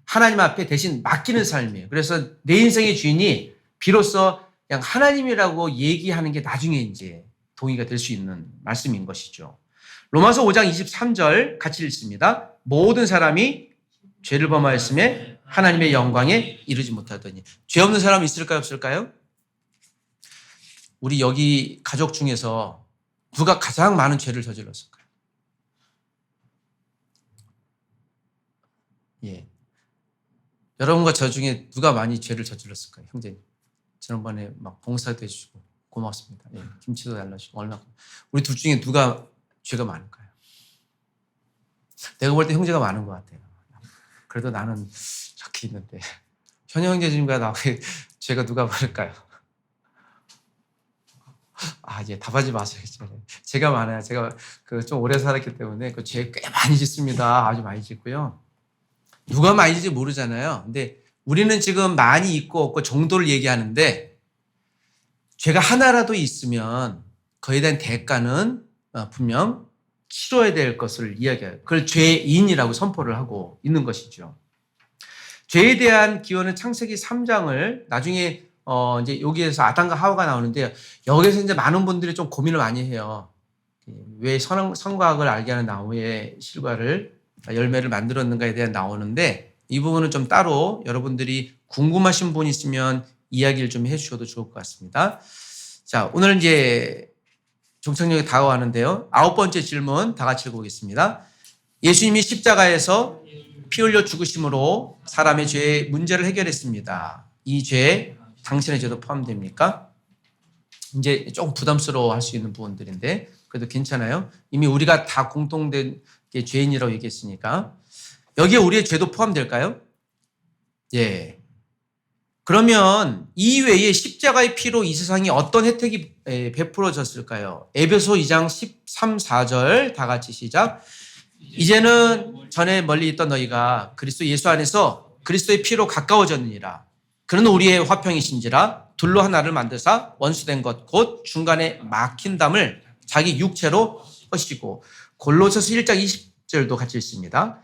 하나님 앞에 대신 맡기는 삶이에요. 그래서 내 인생의 주인이 비로소 그냥 하나님이라고 얘기하는 게 나중에 이제 동의가 될 수 있는 말씀인 것이죠. 로마서 5장 23절 같이 읽습니다. 모든 사람이 죄를 범하였음에 하나님의 영광에 이르지 못하더니. 죄 없는 사람 있을까요, 없을까요? 우리 여기 가족 중에서 누가 가장 많은 죄를 저질렀을까요? 예. 여러분과 저 중에 누가 많이 죄를 저질렀을까요, 형제님? 지난번에 막 봉사도 해주시고 고맙습니다. 예. 김치도 달라주시고 얼마나. 우리 둘 중에 누가 죄가 많을까요? 내가 볼 때 형제가 많은 것 같아요. 그래도 나는 적게 있는데. 현영 형제님과 나 죄가 누가 많을까요? 예, 답하지 마세요. 제가 많아요. 제가 좀 오래 살았기 때문에 그 죄 꽤 많이 짓습니다. 아주 많이 짓고요. 누가 많이 짓지 모르잖아요. 근데 우리는 지금 많이 있고 없고 정도를 얘기하는데 죄가 하나라도 있으면 그에 대한 대가는 분명 치러야 될 것을 이야기해요. 그걸 죄인이라고 선포를 하고 있는 것이죠. 죄에 대한 기원은 창세기 3장을 나중에 이제 여기에서 아담과 하와가 나오는데 여기서 이제 많은 분들이 좀 고민을 많이 해요. 왜 선과학을 알게 하는 나무의 실과를 열매를 만들었는가에 대한 나오는데 이 부분은 좀 따로 여러분들이 궁금하신 분 있으면 이야기를 좀 해주셔도 좋을 것 같습니다. 자, 오늘 이제 종착역이 다가가는데요. 9번째 질문 다 같이 읽어보겠습니다. 예수님이 십자가에서 피 흘려 죽으심으로 사람의 죄의 문제를 해결했습니다. 이 죄에 당신의 죄도 포함됩니까? 이제 조금 부담스러워 할 수 있는 부분들인데 그래도 괜찮아요. 이미 우리가 다 공통된 게 죄인이라고 얘기했으니까. 여기에 우리의 죄도 포함될까요? 예. 그러면 이 외에 십자가의 피로 이 세상에 어떤 혜택이 베풀어졌을까요? 에베소 2장 13, 14절 다 같이 시작. 이제는 전에 멀리 있던 너희가 그리스도 예수 안에서 그리스도의 피로 가까워졌느니라. 그는 우리의 화평이신지라 둘로 하나를 만드사 원수된 것 곧 중간에 막힌 담을 자기 육체로 허시고. 골로새서 1장 20절도 같이 읽습니다.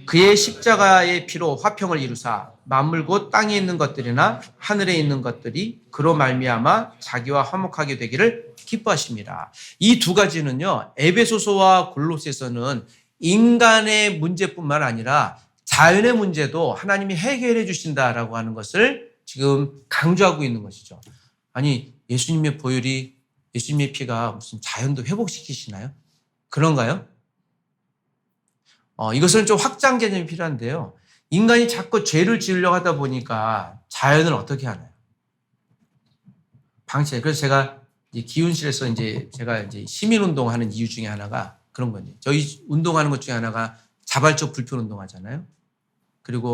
그의 십자가의 피로 화평을 이루사 만물 곧 땅에 있는 것들이나 하늘에 있는 것들이 그로 말미암아 자기와 화목하게 되기를 기뻐하십니다. 이 두 가지는요, 에베소서와 골로새서는 인간의 문제뿐만 아니라 자연의 문제도 하나님이 해결해 주신다라고 하는 것을 지금 강조하고 있는 것이죠. 아니, 예수님의 보혈이, 예수님의 피가 무슨 자연도 회복시키시나요? 그런가요? 이것은 좀 확장 개념이 필요한데요. 인간이 자꾸 죄를 지으려고 하다 보니까 자연을 어떻게 하나요? 방치해. 그래서 제가 이제 기훈실에서 제가 시민운동 하는 이유 중에 하나가 그런 거죠. 저희 운동하는 것 중에 하나가 자발적 불편 운동 하잖아요. 그리고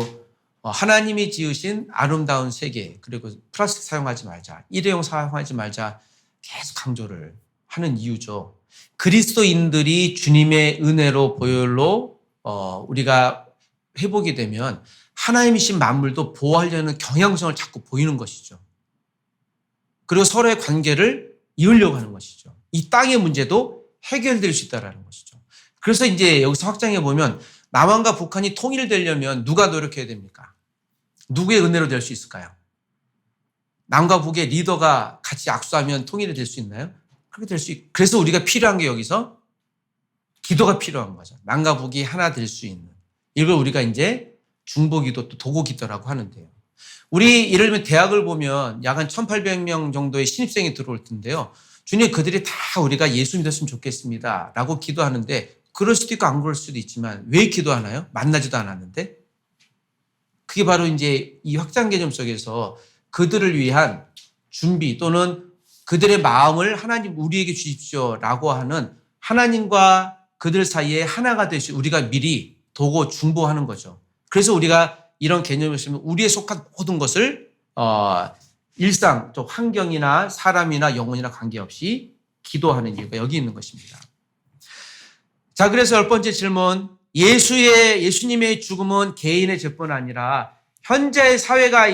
하나님이 지으신 아름다운 세계, 그리고 플라스틱 사용하지 말자, 일회용 사용하지 말자 계속 강조를 하는 이유죠. 그리스도인들이 주님의 은혜로 보혈로 우리가 회복이 되면 하나님이신 만물도 보호하려는 경향성을 자꾸 보이는 것이죠. 그리고 서로의 관계를 이으려고 하는 것이죠. 이 땅의 문제도 해결될 수 있다는 것이죠. 그래서 이제 여기서 확장해 보면 남한과 북한이 통일되려면 누가 노력해야 됩니까? 누구의 은혜로 될 수 있을까요? 남과 북의 리더가 같이 악수하면 통일이 될 수 있나요? 그렇게 될 수 있고. 그래서 우리가 필요한 게 여기서 기도가 필요한 거죠. 남과 북이 하나 될 수 있는. 이걸 우리가 이제 중보기도 또 도고기도라고 하는데요. 우리 예를 들면 대학을 보면 약 한 1,800명 정도의 신입생이 들어올 텐데요. 주님, 그들이 다 우리가 예수 믿었으면 좋겠습니다 라고 기도하는데 그럴 수도 있고 안 그럴 수도 있지만 왜 기도하나요? 만나지도 않았는데. 그게 바로 이제 이 확장 개념 속에서 그들을 위한 준비 또는 그들의 마음을 하나님 우리에게 주십시오라고 하는 하나님과 그들 사이에 하나가 되시 우리가 미리 도고 중보하는 거죠. 그래서 우리가 이런 개념을 쓰면 우리에 속한 모든 것을 일상, 또 환경이나 사람이나 영혼이나 관계없이 기도하는 이유가 여기 있는 것입니다. 자, 그래서 10번째 질문. 예수님의 죽음은 개인의 죄뿐 아니라 현재의 사회가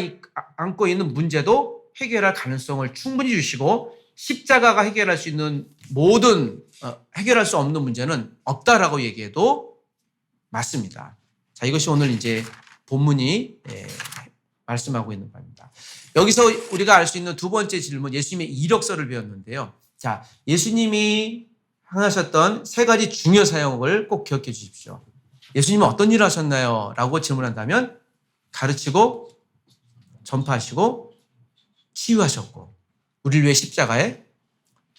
안고 있는 문제도 해결할 가능성을 충분히 주시고 십자가가 해결할 수 있는 모든 해결할 수 없는 문제는 없다라고 얘기해도 맞습니다. 자, 이것이 오늘 이제 본문이 말씀하고 있는 바입니다. 여기서 우리가 알 수 있는 두 번째 질문, 예수님의 이력서를 배웠는데요. 자, 예수님이 행하셨던 세 가지 중요 사역을 꼭 기억해 주십시오. 예수님은 어떤 일을 하셨나요? 라고 질문한다면 가르치고 전파하시고 치유하셨고 우리를 위해 십자가에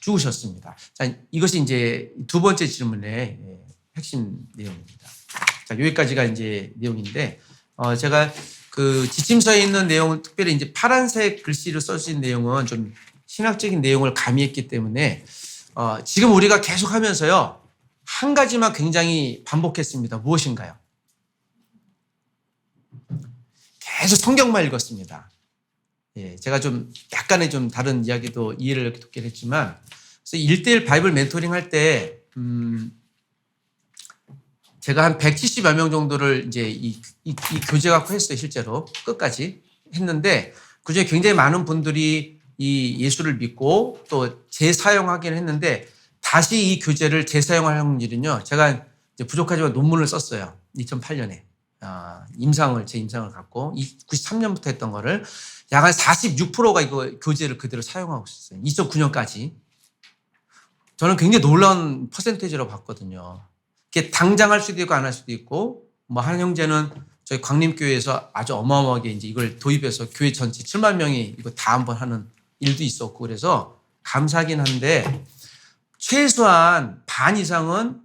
죽으셨습니다. 자, 이것이 이제 두 번째 질문의 핵심 내용입니다. 자, 여기까지가 이제 내용인데 제가 그 지침서에 있는 내용은 특별히 이제 파란색 글씨로 써진 내용은 좀 신학적인 내용을 가미했기 때문에 지금 우리가 계속 하면서요 한 가지만 굉장히 반복했습니다. 무엇인가요? 계속 성경만 읽었습니다. 예, 제가 좀 약간의 좀 다른 이야기도 이해를 돕게 했지만, 그래서 1:1 바이블 멘토링 할 때, 제가 한 170여 명 정도를 이제 이 교재 갖고 했어요, 실제로. 끝까지 했는데, 그 중에 굉장히 많은 분들이 이 예수를 믿고 또 재사용하긴 했는데, 다시 이 교재를 재사용할 확률은요, 제가 이제 부족하지만 논문을 썼어요. 2008년에. 제 임상을 갖고 93년부터 했던 거를 약 한 46%가 이거 교재를 그대로 사용하고 있었어요. 2009년까지. 저는 굉장히 놀라운 퍼센테이지로 봤거든요. 이게 당장 할 수도 있고 안 할 수도 있고, 뭐 한 형제는 저희 광림교회에서 아주 어마어마하게 이제 이걸 도입해서 교회 전체 7만 명이 이거 다 한번 하는 일도 있었고, 그래서 감사하긴 한데 최소한 반 이상은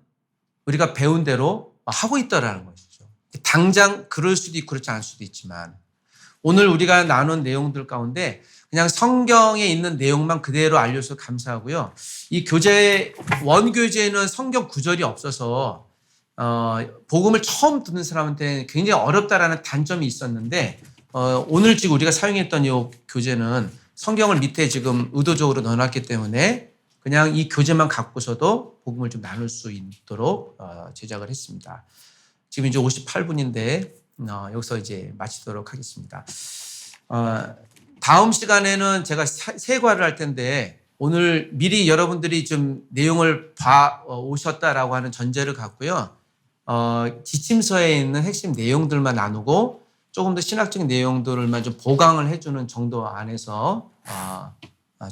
우리가 배운 대로 하고 있다라는 것이죠. 당장 그럴 수도 있고 그렇지 않을 수도 있지만 오늘 우리가 나눈 내용들 가운데 그냥 성경에 있는 내용만 그대로 알려줘서 감사하고요. 이 교재, 원교재에는 성경 구절이 없어서 복음을 처음 듣는 사람한테 굉장히 어렵다라는 단점이 있었는데 오늘 지금 우리가 사용했던 이 교재는 성경을 밑에 지금 의도적으로 넣어놨기 때문에 그냥 이 교재만 갖고서도 복음을 좀 나눌 수 있도록 제작을 했습니다. 지금 이제 58분인데 여기서 이제 마치도록 하겠습니다. 다음 시간에는 제가 세과를 할 텐데 오늘 미리 여러분들이 좀 내용을 봐 오셨다라고 하는 전제를 갖고요. 지침서에 있는 핵심 내용들만 나누고 조금 더 신학적인 내용들만 좀 보강을 해주는 정도 안에서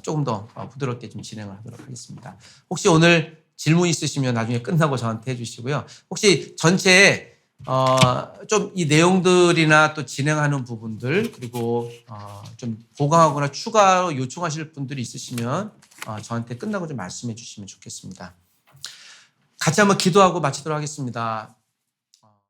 조금 더 부드럽게 좀 진행을 하도록 하겠습니다. 혹시 오늘 질문 있으시면 나중에 끝나고 저한테 해주시고요. 혹시 전체에 좀 이 내용들이나 또 진행하는 부분들 그리고 좀 보강하거나 추가로 요청하실 분들이 있으시면 저한테 끝나고 좀 말씀해 주시면 좋겠습니다. 같이 한번 기도하고 마치도록 하겠습니다.